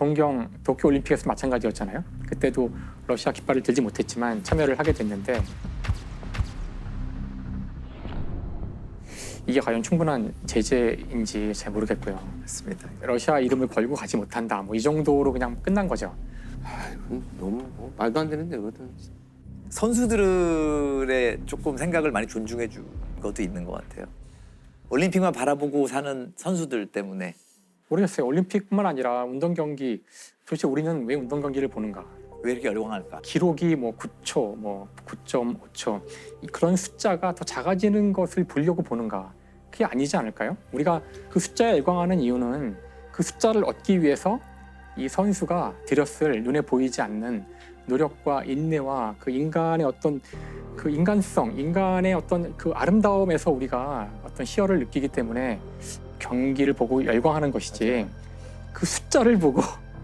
도쿄 올림픽에서 마찬가지였잖아요. 그때도 러시아 깃발을 들지 못했지만 참여를 하게 됐는데 이게 과연 충분한 제재인지 잘 모르겠고요. 맞습니다. 러시아 이름을 걸고 가지 못한다. 뭐 이 정도로 그냥 끝난 거죠. 너무 말도 안 되는데 그거는. 선수들의 조금 생각을 많이 존중해 준 것도 있는 것 같아요. 올림픽만 바라보고 사는 선수들 때문에. 모르겠어요. 올림픽뿐만 아니라 운동 경기 도대체 우리는 왜 운동 경기를 보는가? 왜 이렇게 열광할까? 기록이 뭐 9초, 뭐 9.5초 그런 숫자가 더 작아지는 것을 보려고 보는가? 그게 아니지 않을까요? 우리가 그 숫자에 열광하는 이유는 그 숫자를 얻기 위해서 이 선수가 들였을 눈에 보이지 않는 노력과 인내와 그 인간의 어떤 그 인간성, 인간의 어떤 그 아름다움에서 우리가 어떤 희열을 느끼기 때문에 경기를 보고 열광하는 것이지 그 숫자를 보고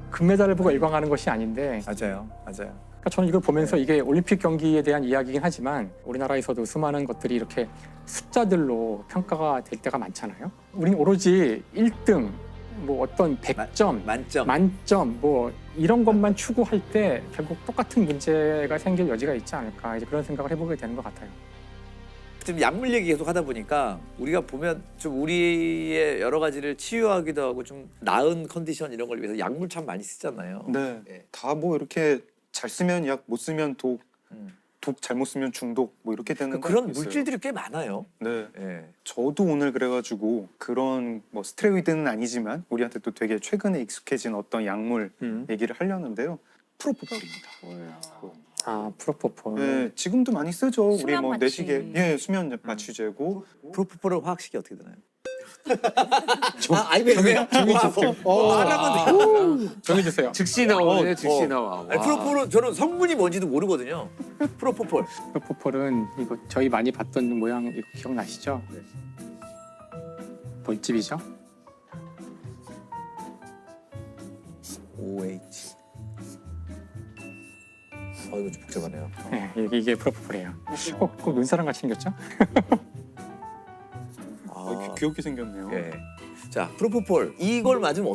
금메달을 보고 열광하는 것이 아닌데. 맞아요. 그러니까 저는 이걸 보면서 이게 올림픽 경기에 대한 이야기이긴 하지만 우리나라에서도 수많은 것들이 이렇게 숫자들로 평가가 될 때가 많잖아요. 우리는 오로지 1등, 뭐 어떤 100점, 만점 뭐 이런 것만 추구할 때 결국 똑같은 문제가 생길 여지가 있지 않을까 이제 그런 생각을 해보게 되는 것 같아요. 지금 약물 얘기 계속 하다 보니까 우리가 보면 좀 우리의 여러 가지를 치유하기도 하고 좀 나은 컨디션 이런 걸 위해서 약물 참 많이 쓰잖아요. 네. 다 뭐 이렇게 잘 쓰면 약, 못 쓰면 독, 독 잘못 쓰면 중독 뭐 이렇게 되는 거 그런 있어요. 물질들이 꽤 많아요. 네. 저도 오늘 그래가지고 그런 뭐 스테로이드는 아니지만 우리한테 또 되게 최근에 익숙해진 어떤 약물 얘기를 하려는데요. 프로포폴입니다. 아, 프로포폴. 네, 지금도 많이 쓰죠. 우리 수면 뭐 마취. 내시계, 수면 마취제고. 프로포폴은 화학식이 어떻게 되나요? 정해주세요. 즉시 나오네, 즉시 나와. 프로폴은 저는 성분이 뭔지도 모르거든요. 프로포폴. 프로포폴은 이거 저희 많이 봤던 모양 이거 기억나시죠? 볼집이죠? OH. 이거 좀 복잡하네요. 네, 이게 프로포폴이에요. 꼭 눈사람 같이 생겼죠? 귀엽게 생겼네요. 자, 프로포폴 이걸 맞으면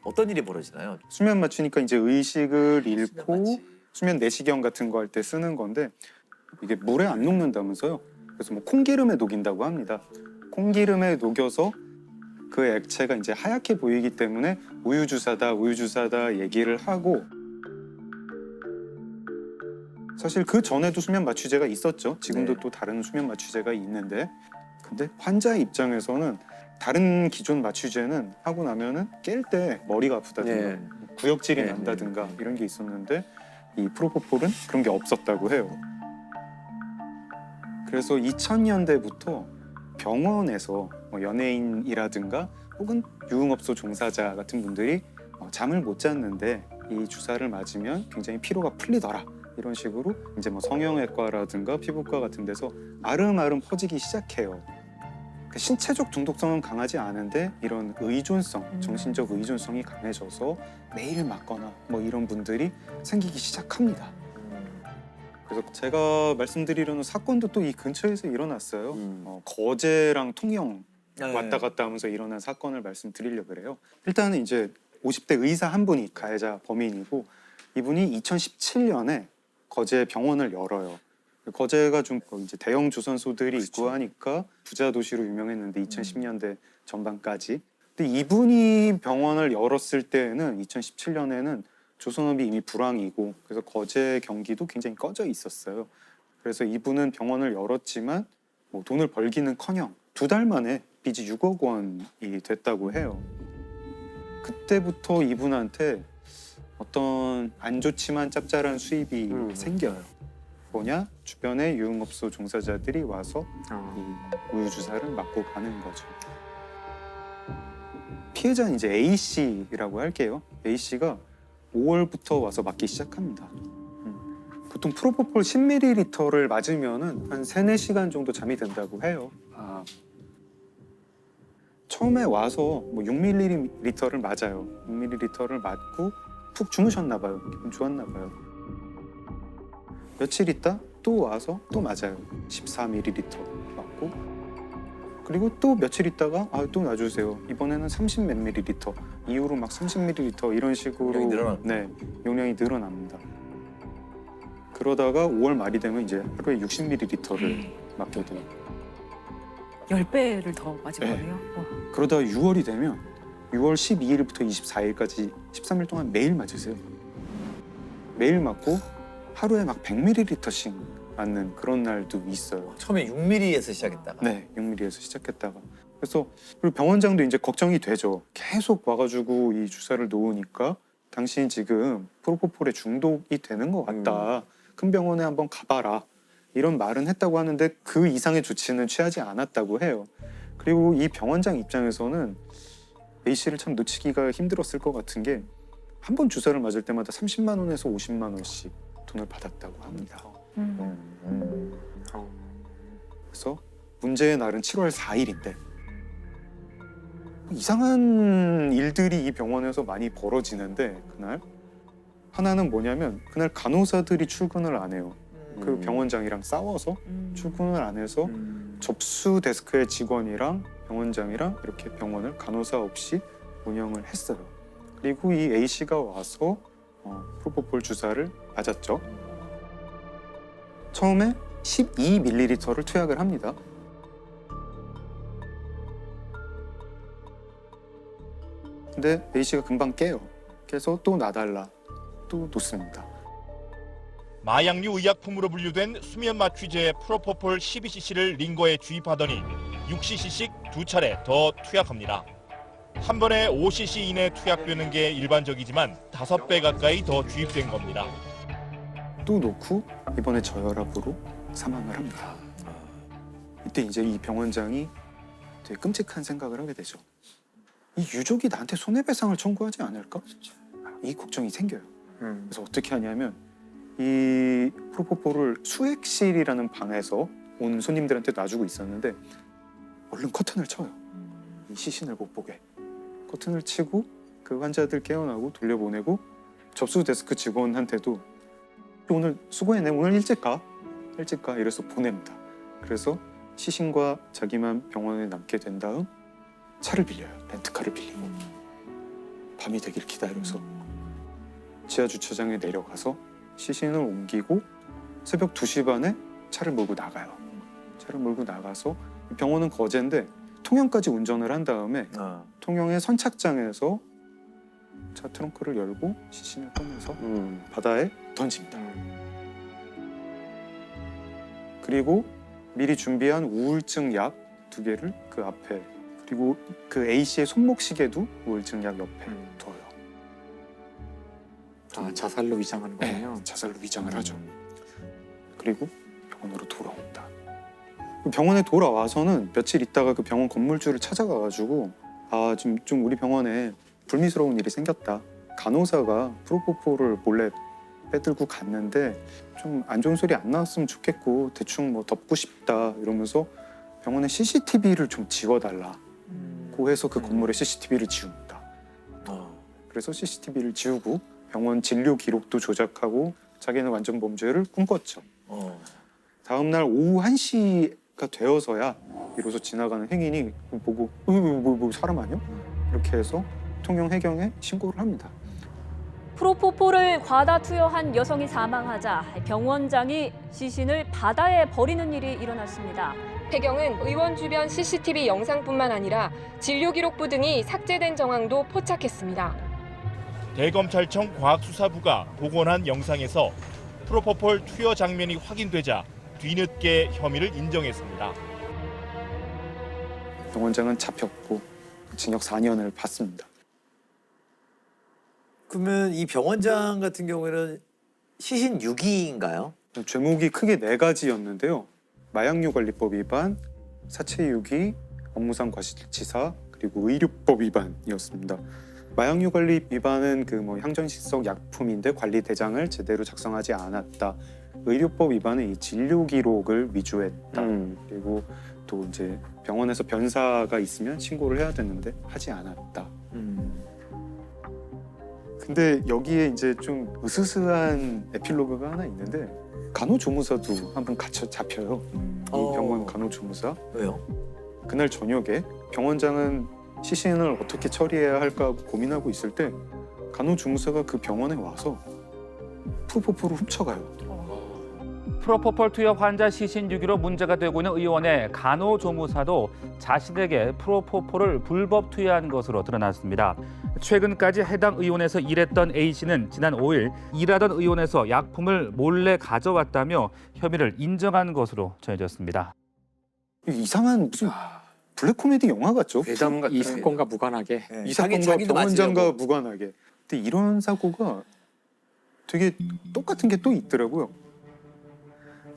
어떤 일이 벌어지나요? 수면 마취니까 이제 의식을 잃고 수면 내시경 같은 거 할 때 쓰는 건데 이게 물에 안 녹는다면서요. 그래서 뭐 콩기름에 녹인다고 합니다. 콩기름에 녹여서 그 액체가 이제 하얗게 보이기 때문에 우유주사다 얘기를 하고 사실 그 전에도 수면 마취제가 있었죠. 지금도 또 다른 수면 마취제가 있는데 근데 환자의 입장에서는 다른 기존 마취제는 하고 나면은 깰 때 머리가 아프다든가 구역질이 난다든가 이런 게 있었는데 이 프로포폴은 그런 게 없었다고 해요. 그래서 2000년대부터 병원에서 뭐 연예인이라든가 혹은 유흥업소 종사자 같은 분들이 잠을 못 잤는데 이 주사를 맞으면 굉장히 피로가 풀리더라. 이런 식으로 이제 뭐 성형외과라든가 피부과 같은 데서 아름아름 퍼지기 시작해요. 신체적 중독성은 강하지 않은데 이런 의존성, 정신적 의존성이 강해져서 매일 맞거나 뭐 이런 분들이 생기기 시작합니다. 그래서 제가 말씀드리려는 사건도 또 이 근처에서 일어났어요. 거제랑 통영 네. 왔다 갔다 하면서 일어난 사건을 말씀드리려고 그래요. 일단은 이제 50대 의사 한 분이 가해자 범인이고 이분이 2017년에 거제 병원을 열어요. 거제가 좀 이제 대형 조선소들이 있고 하니까 부자 도시로 유명했는데 2010년대 전반까지. 근데 이분이 병원을 열었을 때는 2017년에는 조선업이 이미 불황이고 그래서 거제 경기도 굉장히 꺼져 있었어요. 그래서 이분은 병원을 열었지만 뭐 돈을 벌기는커녕 2달 만에 빚이 6억 원이 됐다고 해요. 그때부터 이분한테 어떤 안 좋지만 짭짤한 수입이 생겨요. 뭐냐? 주변에 유흥업소 종사자들이 와서 이 우유 주사를 맞고 가는 거죠. 피해자는 이제 A 씨라고 할게요. A 씨가 5월부터 와서 맞기 시작합니다. 보통 프로포폴 10ml를 맞으면은 한 3-4시간 정도 잠이 든다고 해요. 처음에 와서 뭐 6ml를 맞아요. 6ml를 맞고 푹 주무셨나 봐요. 기분 좋았나 봐요. 며칠 있다 또 와서 또 맞아요. 14ml 맞고 그리고 또 며칠 있다가 또 놔주세요. 이번에는 30몇 ml 이후로 막 30ml 이런 식으로 용량이 늘어납니다. 네, 용량이 늘어납니다. 그러다가 5월 말이 되면 이제 하루에 60ml를 맞게 돼요. 10배를 더 맞은 네. 거네요. 그러다가 6월이 되면 6월 12일부터 24일까지 13일 동안 매일 맞으세요. 매일 맞고 하루에 막 100ml씩 맞는 그런 날도 있어요. 처음에 6mm에서 시작했다가. 네, 6mm에서 시작했다가. 그래서 그리고 병원장도 이제 걱정이 되죠. 계속 와가지고 이 주사를 놓으니까 당신이 지금 프로포폴에 중독이 되는 것 같다. 큰 병원에 한번 가봐라. 이런 말은 했다고 하는데 그 이상의 조치는 취하지 않았다고 해요. 그리고 이 병원장 입장에서는 A 씨를 참 놓치기가 힘들었을 것 같은 게 한 번 주사를 맞을 때마다 30만 원에서 50만 원씩 돈을 받았다고 합니다. 그래서 문제의 날은 7월 4일인데 이상한 일들이 이 병원에서 많이 벌어지는데 그날 하나는 뭐냐면 그날 간호사들이 출근을 안 해요. 그 병원장이랑 싸워서 출근을 안 해서 접수 데스크의 직원이랑 병원장이랑 이렇게 병원을 간호사 없이 운영을 했어요. 그리고 이 A 씨가 와서 프로포폴 주사를 맞았죠. 처음에 12ml를 투약을 합니다. 근데 A 씨가 금방 깨요. 깨서 또 놔달라. 또 놓습니다. 마약류 의약품으로 분류된 수면 마취제 프로포폴 12cc를 링거에 주입하더니 6cc씩 2차례 더 투약합니다. 한 번에 5cc 이내 투약되는 게 일반적이지만 5배 가까이 더 주입된 겁니다. 또 놓고 이번에 저혈압으로 사망을 합니다. 이때 이제 이 병원장이 되게 끔찍한 생각을 하게 되죠. 이 유족이 나한테 손해배상을 청구하지 않을까? 이 걱정이 생겨요. 그래서 어떻게 하냐면 이 프로포폴을 수액실이라는 방에서 온 손님들한테 놔주고 있었는데 얼른 커튼을 쳐요. 이 시신을 못 보게. 커튼을 치고 그 환자들 깨어나고 돌려보내고 접수 데스크 직원한테도 오늘 수고했네. 오늘 일찍 가. 이래서 보냅니다. 그래서 시신과 자기만 병원에 남게 된 다음 차를 빌려요. 렌트카를 빌리고 밤이 되길 기다려서 지하 주차장에 내려가서 시신을 옮기고 새벽 2시 반에 차를 몰고 나가요. 차를 몰고 나가서 병원은 거제인데 통영까지 운전을 한 다음에 통영의 선착장에서 차 트렁크를 열고 시신을 꺼내서 바다에 던집니다. 그리고 미리 준비한 우울증 약 2개를 그 앞에 그리고 그 A 씨의 손목시계도 우울증 약 옆에 둬요. 자살로 위장하는 거군요. 네, 자살로 위장을 하죠. 그리고 병원으로 돌아온다. 병원에 돌아와서는 며칠 있다가 그 병원 건물주를 찾아가가지고 지금 좀 우리 병원에 불미스러운 일이 생겼다. 간호사가 프로포폴을 몰래 빼들고 갔는데 좀 안 좋은 소리 안 나왔으면 좋겠고 대충 뭐 덮고 싶다 이러면서 병원에 CCTV를 좀 지워달라고 해서 그 건물에 CCTV를 지웁니다. 그래서 CCTV를 지우고 병원 진료 기록도 조작하고 자기는 완전 범죄를 꿈꿨죠. 다음 날 오후 1시가 되어서야 비로소 지나가는 행인이 보고 뭐 사람 아니야? 이렇게 해서 통영 해경에 신고를 합니다. 프로포폴을 과다 투여한 여성이 사망하자 병원장이 시신을 바다에 버리는 일이 일어났습니다. 해경은 의원 주변 CCTV 영상뿐만 아니라 진료 기록부 등이 삭제된 정황도 포착했습니다. 대검찰청 과학수사부가 복원한 영상에서 프로포폴 투여 장면이 확인되자 뒤늦게 혐의를 인정했습니다. 병원장은 잡혔고 징역 4년을 받습니다. 그러면 이 병원장 같은 경우에는 시신 유기인가요? 죄목이 크게 4가지였는데요. 마약류관리법 위반, 사체 유기, 업무상 과실치사, 그리고 의료법 위반이었습니다. 마약류관리 위반은 그 뭐 향정신성 약품인데 관리 대장을 제대로 작성하지 않았다. 의료법 위반은 이 진료 기록을 위조했다. 그리고 또 이제 병원에서 변사가 있으면 신고를 해야 되는데 하지 않았다. 근데 여기에 이제 좀 으스스한 에필로그가 하나 있는데 간호조무사도 한번 잡혀요. 이 병원 간호조무사. 왜요? 그날 저녁에 병원장은 시신을 어떻게 처리해야 할까 고민하고 있을 때 간호조무사가 그 병원에 와서 프로포폴을 훔쳐가요. 프로포폴 투여 환자 시신 유기로 문제가 되고 있는 의원의 간호조무사도 자신에게 프로포폴을 불법 투여한 것으로 드러났습니다. 최근까지 해당 의원에서 일했던 A씨는 지난 5일 일하던 의원에서 약품을 몰래 가져왔다며 혐의를 인정한 것으로 전해졌습니다. 이상한 무슨 블랙 코미디 영화 같죠? 괴담 같은 이 사건과 무관하게. 이 사건과 병원장과 무관하게. 근데 이런 사고가 되게 똑같은 게 또 있더라고요.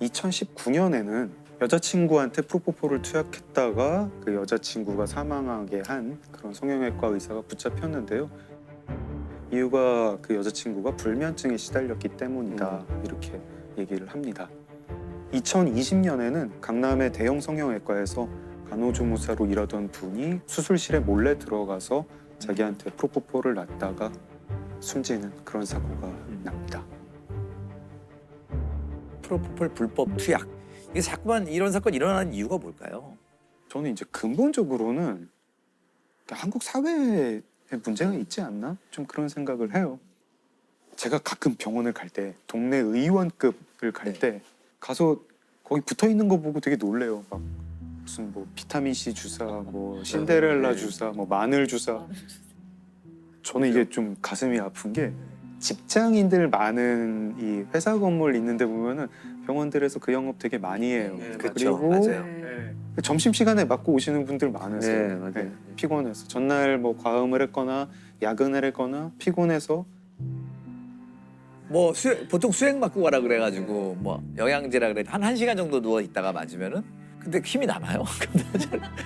2019년에는 여자친구한테 프로포폴을 투약했다가 그 여자친구가 사망하게 한 그런 성형외과 의사가 붙잡혔는데요. 이유가 그 여자친구가 불면증에 시달렸기 때문이다. 이렇게 얘기를 합니다. 2020년에는 강남의 대형 성형외과에서 간호조무사로 일하던 분이 수술실에 몰래 들어가서 자기한테 프로포폴을 놨다가 숨지는 그런 사고가 납니다. 프로포폴 불법 투약. 이게 자꾸만 이런 사건이 일어나는 이유가 뭘까요? 저는 이제 근본적으로는 한국 사회에 문제가 있지 않나? 좀 그런 생각을 해요. 제가 가끔 병원을 갈 때 동네 의원급을 갈 때 가서 거기 붙어 있는 거 보고 되게 놀래요. 막 무슨 뭐 비타민 C 주사, 뭐 신데렐라 주사, 뭐 마늘 주사. 저는 이게 좀 가슴이 아픈 게 직장인들 많은 이 회사 건물 있는데 보면은 병원들에서 그 영업 되게 많이 해요. 그렇죠. 그리고 맞아요. 점심 시간에 맞고 오시는 분들 많으세요. 네, 맞아요. 피곤해서 전날 뭐 과음을 했거나 야근을 했거나 피곤해서 뭐 보통 수행 맞고 가라 그래가지고 뭐 영양제라 그래 한 1시간 정도 누워 있다가 맞으면은 근데 힘이 남아요.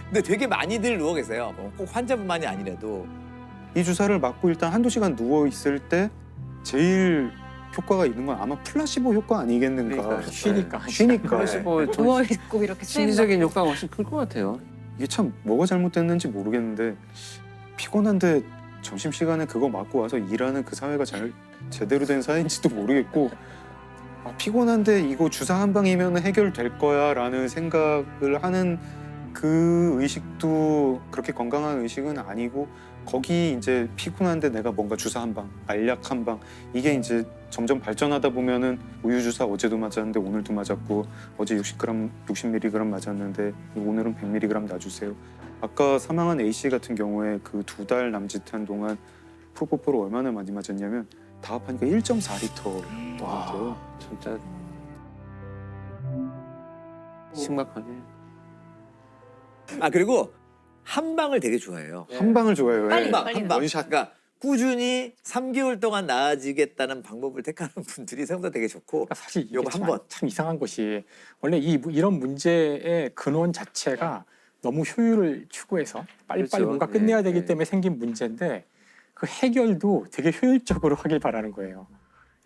근데 되게 많이들 누워 계세요. 꼭 환자분만이 아니라도 이 주사를 맞고 일단 한두 시간 누워 있을 때 제일 효과가 있는 건 아마 플라시보 효과 아니겠는가. 쉬니까. 플라시보 누워 있고 이렇게 심리적인 효과가 훨씬 클 것 같아요. 이게 참 뭐가 잘못됐는지 모르겠는데 피곤한데 점심시간에 그거 맞고 와서 일하는 그 사회가 제대로 된 사회인지도 모르겠고 피곤한데 이거 주사 한 방이면 해결될 거야 라는 생각을 하는 그 의식도 그렇게 건강한 의식은 아니고 거기 이제 피곤한데 내가 뭔가 주사 한 방, 알약 한 방 이게 이제 점점 발전하다 보면은 우유 주사 어제도 맞았는데 오늘도 맞았고 어제 60mg 맞았는데 오늘은 100mg 놔주세요. 아까 사망한 A씨 같은 경우에 그 2달 남짓한 동안 프로포폴을 얼마나 많이 맞았냐면 다 합하니까 1.4리터더라고요. 진짜 심각하네. 아 그리고 한 방을 되게 좋아해요. 한 방을 좋아해요. 한 방. 그러니까 꾸준히 3개월 동안 나아지겠다는 방법을 택하는 분들이 생각보다 되게 좋고 사실 이게 요거 한 번. 참 이상한 것이 원래 이런 문제의 근원 자체가 너무 효율을 추구해서 빨리빨리 그렇죠. 뭔가 끝내야 되기 때문에 생긴 문제인데 그 해결도 되게 효율적으로 하길 바라는 거예요.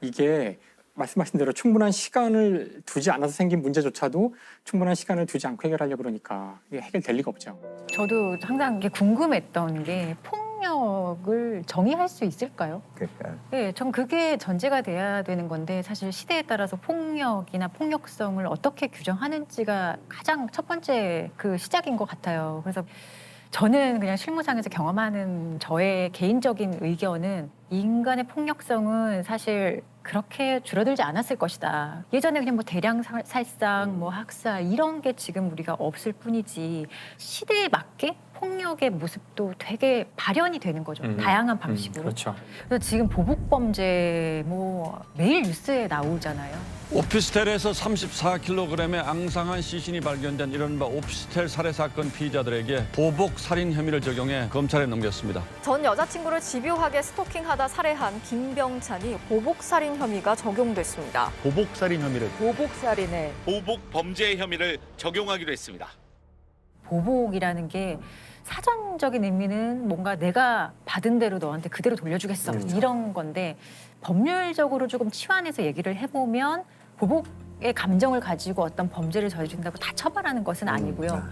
이게 말씀하신 대로 충분한 시간을 두지 않아서 생긴 문제조차도 충분한 시간을 두지 않고 해결하려고 그러니까 이게 해결될 리가 없죠. 저도 항상 이게 궁금했던 게 폭력 폭력을 정의할 수 있을까요? 그러니까. 네, 전 그게 전제가 돼야 되는 건데 사실 시대에 따라서 폭력이나 폭력성을 어떻게 규정하는지가 가장 첫 번째 그 시작인 것 같아요. 그래서 저는 그냥 실무상에서 경험하는 저의 개인적인 의견은 인간의 폭력성은 사실 그렇게 줄어들지 않았을 것이다. 예전에 그냥 뭐 대량 살상, 뭐 학살 이런 게 지금 우리가 없을 뿐이지 시대에 맞게 폭력의 모습도 되게 발현이 되는 거죠. 다양한 방식으로. 그렇죠. 그래서 지금 보복 범죄 뭐 매일 뉴스에 나오잖아요. 오피스텔에서 34kg의 앙상한 시신이 발견된 이른바 오피스텔 살해 사건 피의자들에게 보복 살인 혐의를 적용해 검찰에 넘겼습니다. 전 여자친구를 집요하게 스토킹하다 살해한 김병찬이 보복살인 혐의가 적용됐습니다. 보복살인 혐의를 보복살인에 보복 범죄 혐의를 적용하기로 했습니다. 보복이라는 게 사전적인 의미는 뭔가 내가 받은 대로 너한테 그대로 돌려주겠어 이런 건데 법률적으로 조금 치환해서 얘기를 해보면 보복의 감정을 가지고 어떤 범죄를 저지른다고 다 처벌하는 것은 아니고요.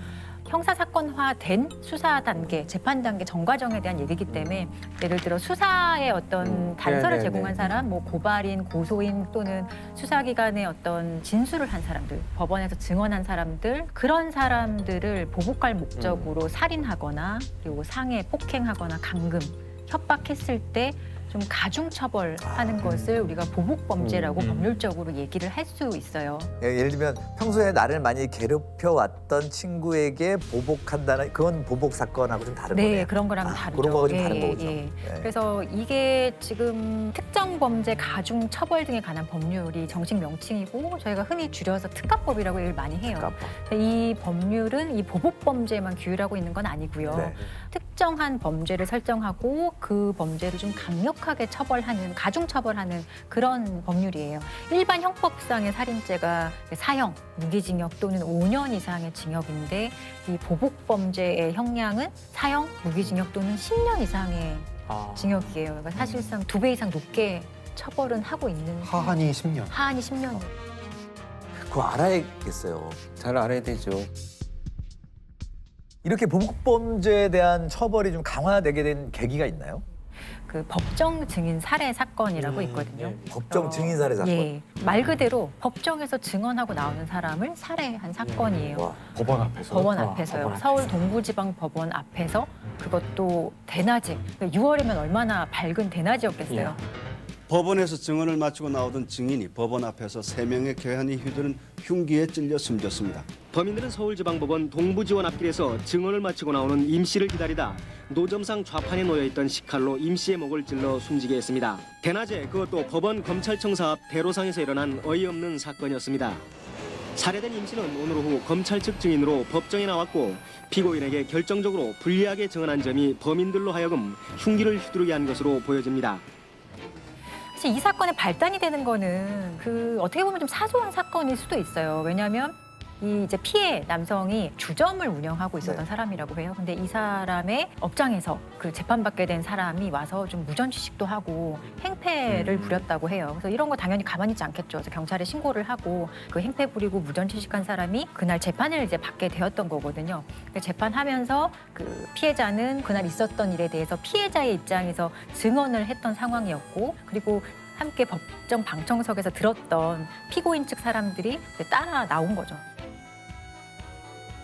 형사사건화된 수사 단계, 재판 단계 전 과정에 대한 얘기이기 때문에 예를 들어 수사의 어떤 단서를 제공한 사람, 뭐 고발인, 고소인 또는 수사기관의 어떤 진술을 한 사람들, 법원에서 증언한 사람들 그런 사람들을 보복할 목적으로 살인하거나 그리고 상해, 폭행하거나 감금, 협박했을 때 좀 가중처벌하는 것을 우리가 보복범죄라고 법률적으로 얘기를 할 수 있어요. 예를 들면 평소에 나를 많이 괴롭혀왔던 친구에게 보복한다는 그건 보복 사건하고 좀 다른 거네요. 네, 그런 거랑 다르죠. 그런 거하고 좀 다른 거죠. 예. 그래서 이게 지금 특정 범죄 가중 처벌 등에 관한 법률이 정식 명칭이고 저희가 흔히 줄여서 특가법이라고 얘기를 많이 해요. 이 법률은 이 보복 범죄만 규율하고 있는 건 아니고요. 네. 특정한 범죄를 설정하고 그 범죄를 좀 강력하게 처벌하는, 가중 처벌하는 그런 법률이에요. 일반 형법상의 살인죄가 사형, 무기징역 또는 5년 이상의 징역인데 이 보복 범죄의 형량은 사형, 무기징역 또는 10년 이상의 징역이에요. 그러니까 사실상 2배 이상 높게 처벌은 하고 있는. 하한이 10년. 하한이 10년. 그거 알아야겠어요. 잘 알아야 되죠. 이렇게 보복 범죄에 대한 처벌이 좀 강화되게 된 계기가 있나요? 그 법정 증인 살해 사건이라고 있거든요. 법정 증인 살해 사건. 예, 말 그대로 법정에서 증언하고 나오는 사람을 살해한 사건이에요. 법원 앞에서. 법원 앞에서요. 법원 서울 동부지방법원 앞에서 그것도 대낮에 6월이면 얼마나 밝은 대낮이었겠어요. 법원에서 증언을 마치고 나오던 증인이 법원 앞에서 3명의 괴한이 휘두른 흉기에 찔려 숨졌습니다. 범인들은 서울지방법원 동부지원 앞길에서 증언을 마치고 나오는 임 씨를 기다리다 노점상 좌판에 놓여있던 식칼로 임 씨의 목을 찔러 숨지게 했습니다. 대낮에 그것도 법원 검찰청사 앞 대로상에서 일어난 어이없는 사건이었습니다. 살해된 임 씨는 오늘 오후 검찰 측 증인으로 법정에 나왔고 피고인에게 결정적으로 불리하게 증언한 점이 범인들로 하여금 흉기를 휘두르게 한 것으로 보여집니다. 사실 이 사건의 발단이 되는 거는 그 어떻게 보면 좀 사소한 사건일 수도 있어요. 왜냐하면 이 이제 피해 남성이 주점을 운영하고 있었던 사람이라고 해요. 근데 이 사람의 업장에서 그 재판받게 된 사람이 와서 좀 무전취식도 하고 행패를 부렸다고 해요. 그래서 이런 거 당연히 가만히 있지 않겠죠. 그래서 경찰에 신고를 하고 그 행패 부리고 무전취식한 사람이 그날 재판을 이제 받게 되었던 거거든요. 재판하면서 그 피해자는 그날 있었던 일에 대해서 피해자의 입장에서 증언을 했던 상황이었고 그리고 함께 법정 방청석에서 들었던 피고인 측 사람들이 따라 나온 거죠.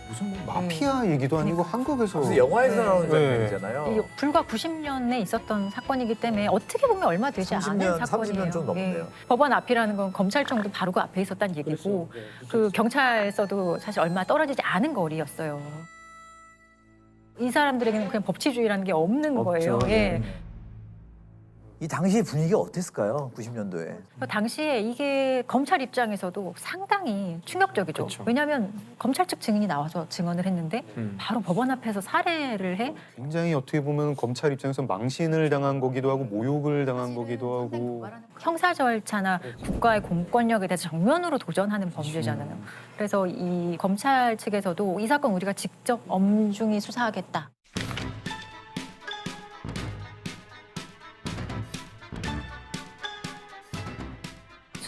무슨 뭐 마피아 얘기도 아니고 한국에서 무슨 영화에서 나오는 장면이잖아요. 불과 90년에 있었던 사건이기 때문에 어떻게 보면 얼마 되지 30년, 않은 사건이에요. 30년 좀 넘네요. 법원 앞이라는 건 검찰청도 바로 그 앞에 있었다는 얘기고 그 경찰서도 사실 얼마 떨어지지 않은 거리였어요. 이 사람들에게는 그냥 법치주의라는 게 없는 거예요. 예. 이 당시 분위기가 어땠을까요? 90년도에. 당시에 이게 검찰 입장에서도 상당히 충격적이죠. 왜냐하면 검찰 측 증인이 나와서 증언을 했는데 바로 법원 앞에서 살해를 해. 굉장히 어떻게 보면 검찰 입장에서 망신을 당한 거기도 하고 모욕을 당한 거기도 하고. 형사 절차나 국가의 공권력에 대해서 정면으로 도전하는 범죄잖아요. 그래서 이 검찰 측에서도 이 사건 우리가 직접 엄중히 수사하겠다.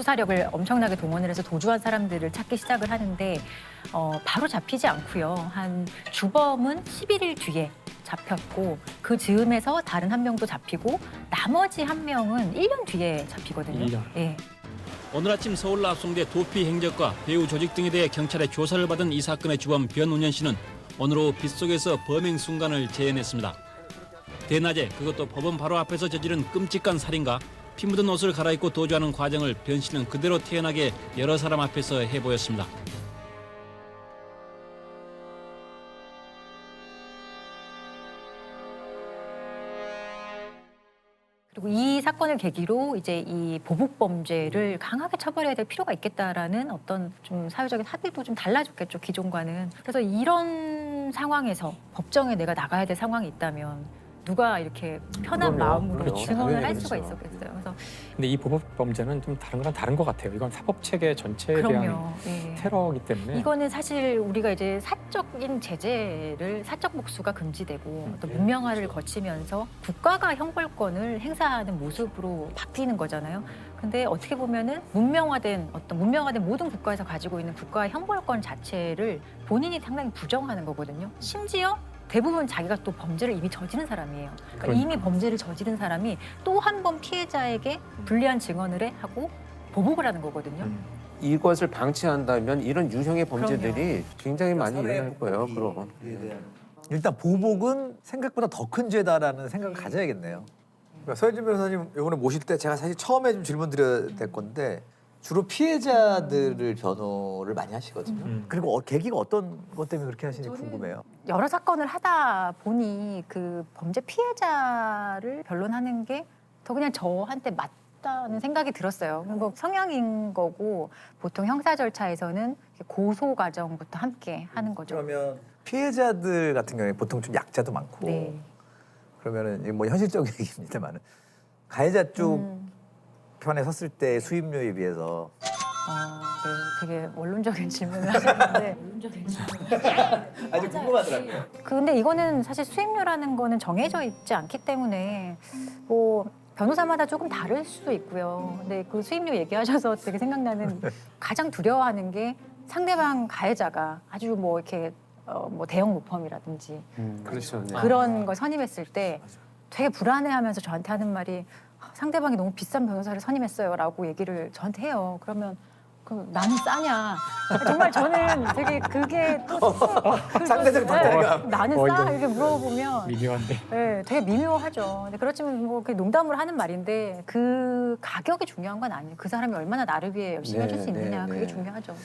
수사력을 엄청나게 동원을 해서 도주한 사람들을 찾기 시작을 하는데 바로 잡히지 않고요. 한 주범은 11일 뒤에 잡혔고 그 즈음에서 다른 한 명도 잡히고 나머지 한 명은 1년 뒤에 잡히거든요. 1년. 예. 오늘 아침 서울 납송대 도피 행적과 배후 조직 등에 대해 경찰의 조사를 받은 이 사건의 주범 변운현 씨는 오늘 오후 빗속에서 범행 순간을 재현했습니다. 대낮에 그것도 법원 바로 앞에서 저지른 끔찍한 살인과 피 묻은 옷을 갈아입고 도주하는 과정을 변 씨는 그대로 태연하게 여러 사람 앞에서 해보였습니다. 그리고 이 사건을 계기로 이제 이 보복 범죄를 강하게 처벌해야 될 필요가 있겠다라는 어떤 좀 사회적인 합의도 좀 달라졌겠죠, 기존과는. 그래서 이런 상황에서 법정에 내가 나가야 될 상황이 있다면 누가 이렇게 편한 마음으로 그렇죠. 증언을 할 수가 그렇죠. 있었겠어요. 그래서 근데 이 보복 범죄는 좀 다른 거랑 다른 것 같아요. 이건 사법 체계 전체에 그럼요. 대한 예. 테러이기 때문에 이거는 사실 우리가 이제 사적인 제재를 사적 복수가 금지되고 또 문명화를 거치면서 국가가 형벌권을 행사하는 모습으로 바뀌는 거잖아요. 근데 어떻게 보면은 문명화된 모든 국가에서 가지고 있는 국가의 형벌권 자체를 본인이 상당히 부정하는 거거든요. 심지어 대부분 자기가 또 범죄를 이미 저지른 사람이에요. 그러니까 이미 범죄를 저지른 사람이 또 한 번 피해자에게 불리한 증언을 하고 보복을 하는 거거든요. 이것을 방치한다면 이런 유형의 범죄들이 굉장히 많이 일어날 거예요. 그럼. 일단 보복은 생각보다 더 큰 죄다라는 생각을 가져야겠네요. 그러니까 서현진 변호사님 이번에 모실 때 제가 사실 처음에 좀 질문 드려야 될 건데 주로 피해자들을 변호를 많이 하시거든요. 그리고 계기가 어떤 것 때문에 그렇게 하시는지 궁금해요. 여러 사건을 하다 보니 그 범죄 피해자를 변론하는 게 더 그냥 저한테 맞다는 생각이 들었어요. 그리고 성향인 거고 보통 형사 절차에서는 고소 과정부터 함께 하는 거죠. 그러면 피해자들 같은 경우에 보통 좀 약자도 많고 네. 그러면은 뭐 현실적인 얘기입니다만은 가해자 쪽 편에 섰을 때 수임료에 비해서 네, 되게 원론적인 질문을 하셨는데 아주 궁금하더라고요. 근데 이거는 사실 수임료라는 거는 정해져 있지 않기 때문에 뭐 변호사마다 조금 다를 수도 있고요. 근데 그 수임료 얘기하셔서 되게 생각나는 가장 두려워하는 게 상대방 가해자가 아주 뭐 이렇게 뭐 대형 모범이라든지 그렇죠. 네. 그런 걸 선임했을 때 되게 불안해하면서 저한테 하는 말이 상대방이 너무 비싼 변호사를 선임했어요라고 얘기를 저한테 해요. 그러면 나는 싸냐? 정말 저는 되게 그게 또 상대적 박탈감. 나는 싸? 이렇게 물어보면 미묘한데. 네, 되게 미묘하죠. 근데 그렇지만 뭐 농담으로 하는 말인데 그 가격이 중요한 건 아니에요. 그 사람이 얼마나 나를 위해 열심히 해줄 수 있느냐 그게 중요하죠.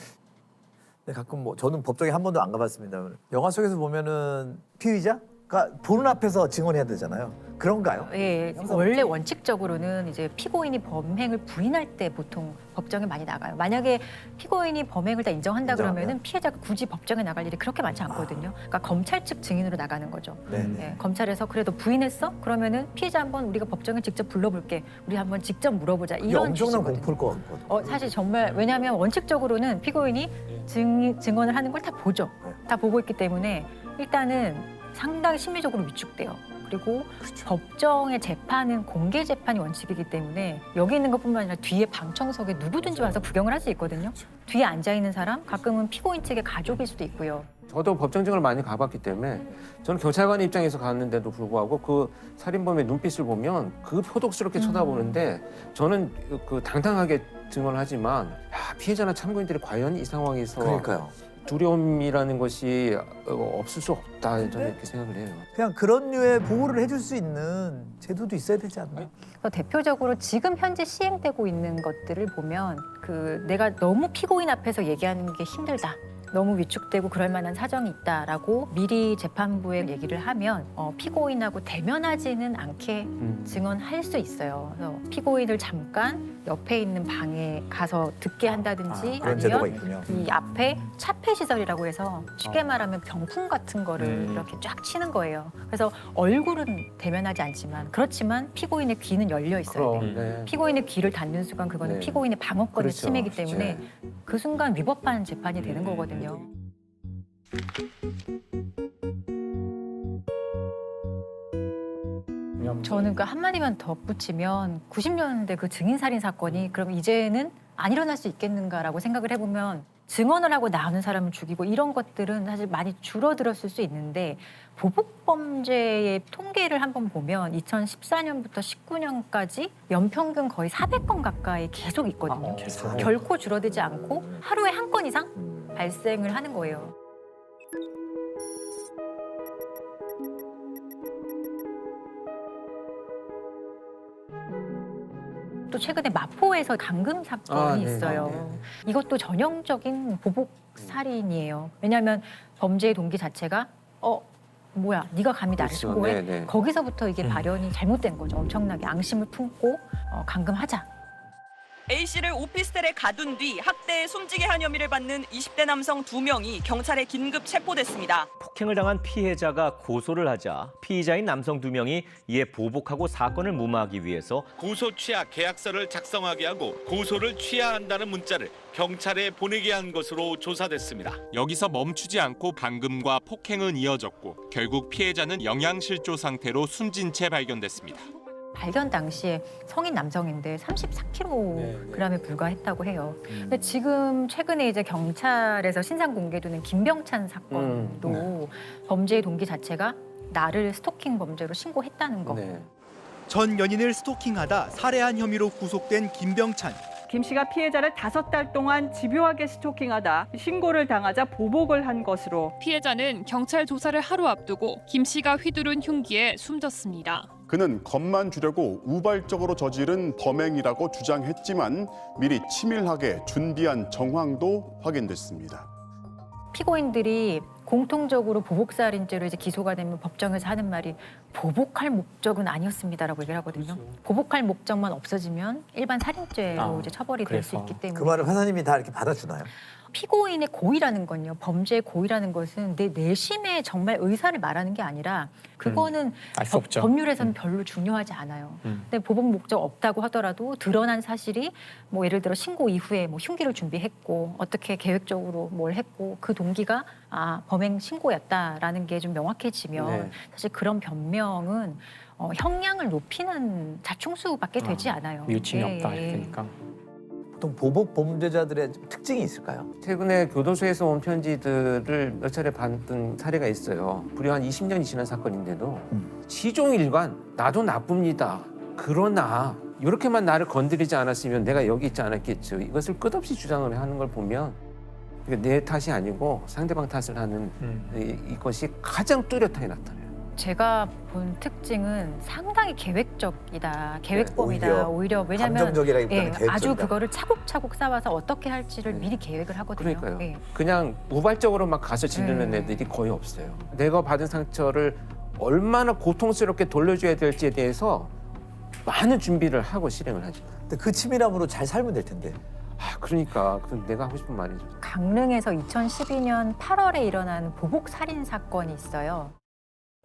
근데 가끔 뭐 저는 법정에 한 번도 안 가봤습니다. 영화 속에서 보면은 피의자가 보는 앞에서 증언해야 되잖아요. 그런가요? 예, 원래 원칙적으로는 이제 피고인이 범행을 부인할 때 보통 법정에 많이 나가요. 만약에 피고인이 범행을 다 인정한다 그러면은 피해자가 굳이 법정에 나갈 일이 그렇게 많지 않거든요. 그러니까 검찰 측 증인으로 나가는 거죠. 예, 검찰에서 그래도 부인했어? 그러면은 피해자 한번 우리가 법정에 직접 불러볼게. 우리 한번 직접 물어보자. 이런 엄청난 취지거든요. 공포일 것 같거든요. 사실 정말 왜냐하면 원칙적으로는 피고인이 증언을 하는 걸 다 보죠. 다 보고 있기 때문에 일단은 상당히 심리적으로 위축돼요. 그리고 법정의 재판은 공개 재판이 원칙이기 때문에 여기 있는 것뿐만 아니라 뒤에 방청석에 누구든지 와서 구경을 할 수 있거든요. 뒤에 앉아 있는 사람 가끔은 피고인 측의 가족일 수도 있고요. 저도 법정증을 많이 가봤기 때문에 저는 경찰관 입장에서 갔는데도 불구하고 그 살인범의 눈빛을 보면 그 표독스럽게 쳐다보는데 저는 그 당당하게 증언하지만 피해자나 참고인들이 과연 이 상황에서 그러니까요. 두려움이라는 것이 없을 수 없다 저는 이렇게 생각을 해요. 그냥 그런 류의 보호를 해줄 수 있는 제도도 있어야 되지 않나? 대표적으로 지금 현재 시행되고 있는 것들을 보면 내가 너무 피고인 앞에서 얘기하는 게 힘들다. 너무 위축되고 그럴 만한 사정이 있다라고 미리 재판부에 얘기를 하면 피고인하고 대면하지는 않게 증언할 수 있어요. 그래서 피고인을 잠깐 옆에 있는 방에 가서 듣게 한다든지 그런 제도가 아니면 있군요. 이 앞에 차폐 시설이라고 해서 쉽게 말하면 병풍 같은 거를 이렇게 쫙 치는 거예요. 그래서 얼굴은 대면하지 않지만 그렇지만 피고인의 귀는 열려 있어야 돼요. 네. 피고인의 귀를 닫는 순간 그거는 네. 피고인의 방어권의 그렇죠. 침해이기 때문에 그 순간 위법한 재판이 되는 거거든요. 저는 그 한마디만 덧붙이면 90년대 그 증인살인 사건이 그럼 이제는 안 일어날 수 있겠는가라고 생각을 해보면 증언을 하고 나오는 사람을 죽이고 이런 것들은 사실 많이 줄어들었을 수 있는데 보복 범죄의 통계를 한번 보면 2014년부터 19년까지 연평균 거의 400건 가까이 계속 있거든요. 결코 줄어들지 않고 하루에 한 건 이상 발생을 하는 거예요. 또 최근에 마포에서 감금 사건이 있어요. 이것도 전형적인 보복 살인이에요. 왜냐하면 범죄의 동기 자체가 뭐야 네가 감히 나를 그렇죠. 신고해? 네네. 거기서부터 이게 발현이 잘못된 거죠. 엄청나게 앙심을 품고 감금하자. A씨를 오피스텔에 가둔 뒤 학대에 숨지게 한 혐의를 받는 20대 남성 2명이 경찰에 긴급 체포됐습니다. 폭행을 당한 피해자가 고소를 하자 피의자인 남성 2명이 이에 보복하고 사건을 무마하기 위해서 고소 취하 계약서를 작성하게 하고 고소를 취하한다는 문자를 경찰에 보내게 한 것으로 조사됐습니다. 여기서 멈추지 않고 감금과 폭행은 이어졌고 결국 피해자는 영양실조 상태로 숨진 채 발견됐습니다. 발견 당시에 성인 남성인데 34kg에 불과했다고 해요. 근데 지금 최근에 이제 경찰에서 신상 공개되는 김병찬 사건도 범죄의 동기 자체가 나를 스토킹 범죄로 신고했다는 거. 전 연인을 스토킹하다 살해한 혐의로 구속된 김병찬. 김 씨가 피해자를 5달 동안 집요하게 스토킹하다 신고를 당하자 보복을 한 것으로 피해자는 경찰 조사를 하루 앞두고 김 씨가 휘두른 흉기에 숨졌습니다. 그는 겁만 주려고 우발적으로 저지른 범행이라고 주장했지만 미리 치밀하게 준비한 정황도 확인됐습니다. 피고인들이 공통적으로 보복살인죄로 이제 기소가 되면 법정에서 하는 말이 보복할 목적은 아니었습니다라고 얘기를 하거든요. 보복할 목적만 없어지면 일반 살인죄로 이제 처벌이 될 수 있기 때문에. 그 말을 판사님이 다 이렇게 받아주나요? 피고인의 고의라는 건요. 범죄의 고의라는 것은 내 내심의 정말 의사를 말하는 게 아니라 그거는 알 수 없죠. 법률에서는 별로 중요하지 않아요. 근데 보복 목적 없다고 하더라도 드러난 사실이 뭐 예를 들어 신고 이후에 뭐 흉기를 준비했고 어떻게 계획적으로 뭘 했고 그 동기가 범행 신고였다라는 게 좀 명확해지면 사실 그런 변명은 형량을 높이는 자충수밖에 되지 않아요. 미우침이 없다 이러니까. 보통 보복 범죄자들의 특징이 있을까요? 최근에 교도소에서 온 편지들을 몇 차례 받은 사례가 있어요. 무려 한 20년이 지난 사건인데도 시종일관 나도 나쁩니다. 그러나 이렇게만 나를 건드리지 않았으면 내가 여기 있지 않았겠죠. 이것을 끝없이 주장을 하는 걸 보면 내 탓이 아니고 상대방 탓을 하는 이것이 가장 뚜렷하게 나타나요. 제가 본 특징은 상당히 계획적이다, 계획범이다. 오히려 왜냐하면 감정적이라기보다는 계획적이다. 아주 그거를 차곡차곡 쌓아서 어떻게 할지를 미리 계획을 하거든요. 그러니까요. 그냥 우발적으로 막 가서 지르는 애들이 거의 없어요. 내가 받은 상처를 얼마나 고통스럽게 돌려줘야 될지에 대해서 많은 준비를 하고 실행을 하죠. 근데 그 치밀함으로 잘 살면 될 텐데. 그러니까 그건 내가 하고 싶은 말이죠. 강릉에서 2012년 8월에 일어난 보복 살인 사건이 있어요.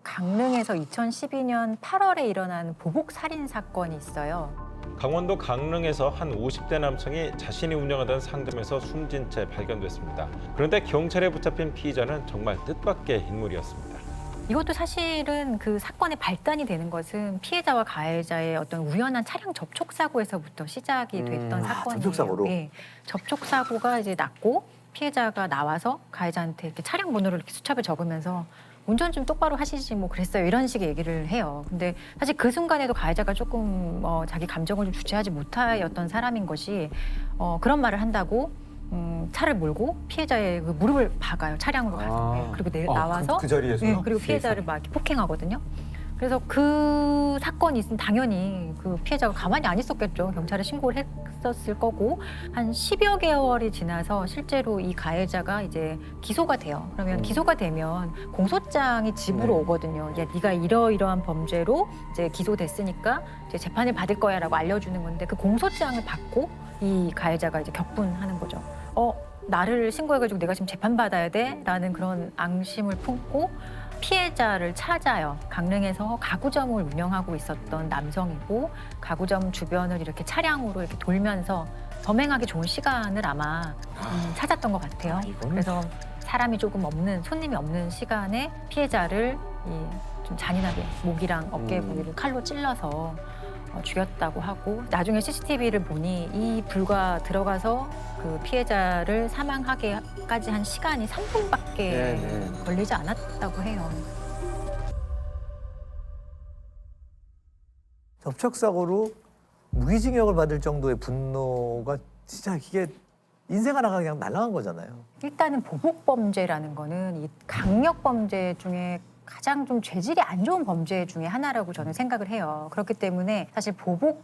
강릉에서 2012년 8월에 일어난 보복 살인 사건이 있어요. 강원도 강릉에서 한 50대 남성이 자신이 운영하던 상점에서 숨진 채 발견됐습니다. 그런데 경찰에 붙잡힌 피의자는 정말 뜻밖의 인물이었습니다. 이것도 사실은 그 사건의 발단이 되는 것은 피해자와 가해자의 어떤 우연한 차량 접촉 사고에서부터 시작이 됐던 사건이에요. 접촉사고로? 네, 접촉 사고가 이제 났고 피해자가 나와서 가해자한테 이렇게 차량 번호를 이렇게 수첩에 적으면서 운전 좀 똑바로 하시지 뭐 그랬어요 이런 식의 얘기를 해요. 근데 사실 그 순간에도 가해자가 조금 자기 감정을 좀 주체하지 못하였던 사람인 것이 그런 말을 한다고 차를 몰고 피해자의 그 무릎을 박아요. 차량으로 가서. 그리고 나와서 그 자리에서? 그리고 피해자를 막 이렇게 폭행하거든요. 그래서 그 사건이 있으면 당연히 그 피해자가 가만히 안 있었겠죠. 경찰에 신고를 했었을 거고 한 10여 개월이 지나서 실제로 이 가해자가 이제 기소가 돼요. 그러면 기소가 되면 공소장이 집으로 오거든요. 야, 네가 이러이러한 범죄로 이제 기소됐으니까 이제 재판을 받을 거야라고 알려주는 건데 그 공소장을 받고 이 가해자가 이제 격분하는 거죠. 나를 신고해가지고 내가 지금 재판받아야 돼? 라는 그런 앙심을 품고 피해자를 찾아요. 강릉에서 가구점을 운영하고 있었던 남성이고 가구점 주변을 이렇게 차량으로 이렇게 돌면서 범행하기 좋은 시간을 아마 찾았던 것 같아요. 그래서 사람이 조금 없는, 손님이 없는 시간에 피해자를 좀 잔인하게 목이랑 어깨 부위를 칼로 찔러서 죽였다고 하고 나중에 CCTV를 보니 이 불과 들어가서 그 피해자를 사망하게까지 한 시간이 3분밖에 걸리지 않았다고 해요. 접촉사고로 무기징역을 받을 정도의 분노가 진짜 이게 인생 하나가 그냥 날아간 거잖아요. 일단은 보복범죄라는 거는 이 강력범죄 중에 가장 좀 죄질이 안 좋은 범죄 중에 하나라고 저는 생각을 해요. 그렇기 때문에 사실 보복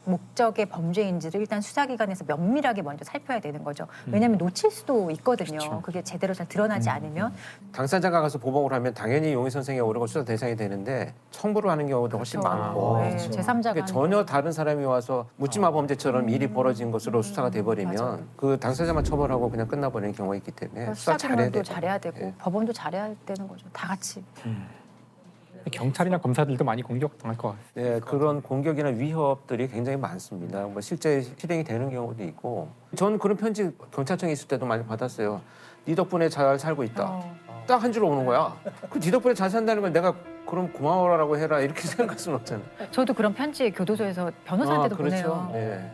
목적의 범죄인지를 일단 수사기관에서 면밀하게 먼저 살펴야 되는 거죠. 왜냐하면 놓칠 수도 있거든요. 그렇죠. 그게 제대로 잘 드러나지 않으면. 당사자가 가서 보복을 하면 당연히 용의 선생이 오르고 수사 대상이 되는데 청부를 하는 경우도 훨씬 많고 네, 제3자가 그러니까 전혀 다른 사람이 와서 묻지마 범죄처럼 일이 벌어진 것으로 수사가 돼버리면 그 당사자만 처벌하고 그냥 끝나버리는 경우가 있기 때문에 수사 잘해야 수사기관도 돼요. 잘해야 되고 법원도 잘해야 되는 거죠. 다 같이. 경찰이나 검사들도 많이 공격당할 것 같아요. 네, 그런 공격이나 위협들이 굉장히 많습니다. 뭐 실제 실행이 되는 경우도 있고, 전 그런 편지 경찰청에 있을 때도 많이 받았어요. 네 덕분에 잘 살고 있다. 딱 한 줄 오는 거야. 그 네 덕분에 잘 산다는 걸 내가 그럼 고마워라고 해라 이렇게 생각할 수는 없잖아요. 저도 그런 편지 교도소에서 변호사한테도 그렇죠. 보내요. 네.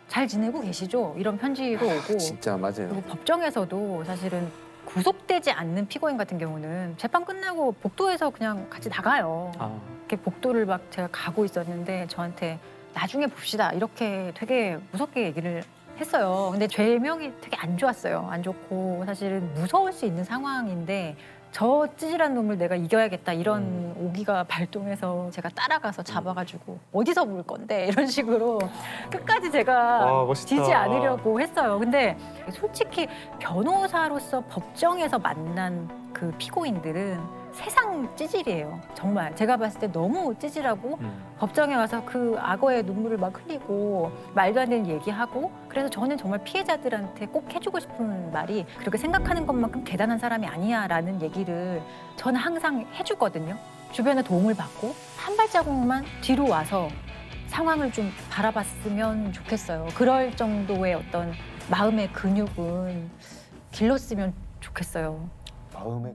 잘 지내고 계시죠? 이런 편지도 오고. 진짜 맞아요. 그리고 법정에서도 사실은 구속되지 않는 피고인 같은 경우는 재판 끝나고 복도에서 그냥 같이 나가요. 이렇게 복도를 막 제가 가고 있었는데 저한테 나중에 봅시다 이렇게 되게 무섭게 얘기를 했어요. 근데 죄명이 되게 안 좋았어요. 안 좋고 사실은 무서울 수 있는 상황인데 저 찌질한 놈을 내가 이겨야겠다 이런 오기가 발동해서 제가 따라가서 잡아가지고 어디서 물 건데 이런 식으로 끝까지 제가 지지 않으려고 했어요. 근데 솔직히 변호사로서 법정에서 만난 그 피고인들은 세상 찌질이에요. 정말 제가 봤을 때 너무 찌질하고 법정에 와서 그 악어의 눈물을 막 흘리고 말도 안 되는 얘기하고 그래서 저는 정말 피해자들한테 꼭 해주고 싶은 말이 그렇게 생각하는 것만큼 대단한 사람이 아니야라는 얘기를 저는 항상 해주거든요. 주변에 도움을 받고 한 발자국만 뒤로 와서 상황을 좀 바라봤으면 좋겠어요. 그럴 정도의 어떤 마음의 근육은 길렀으면 좋겠어요. 마음의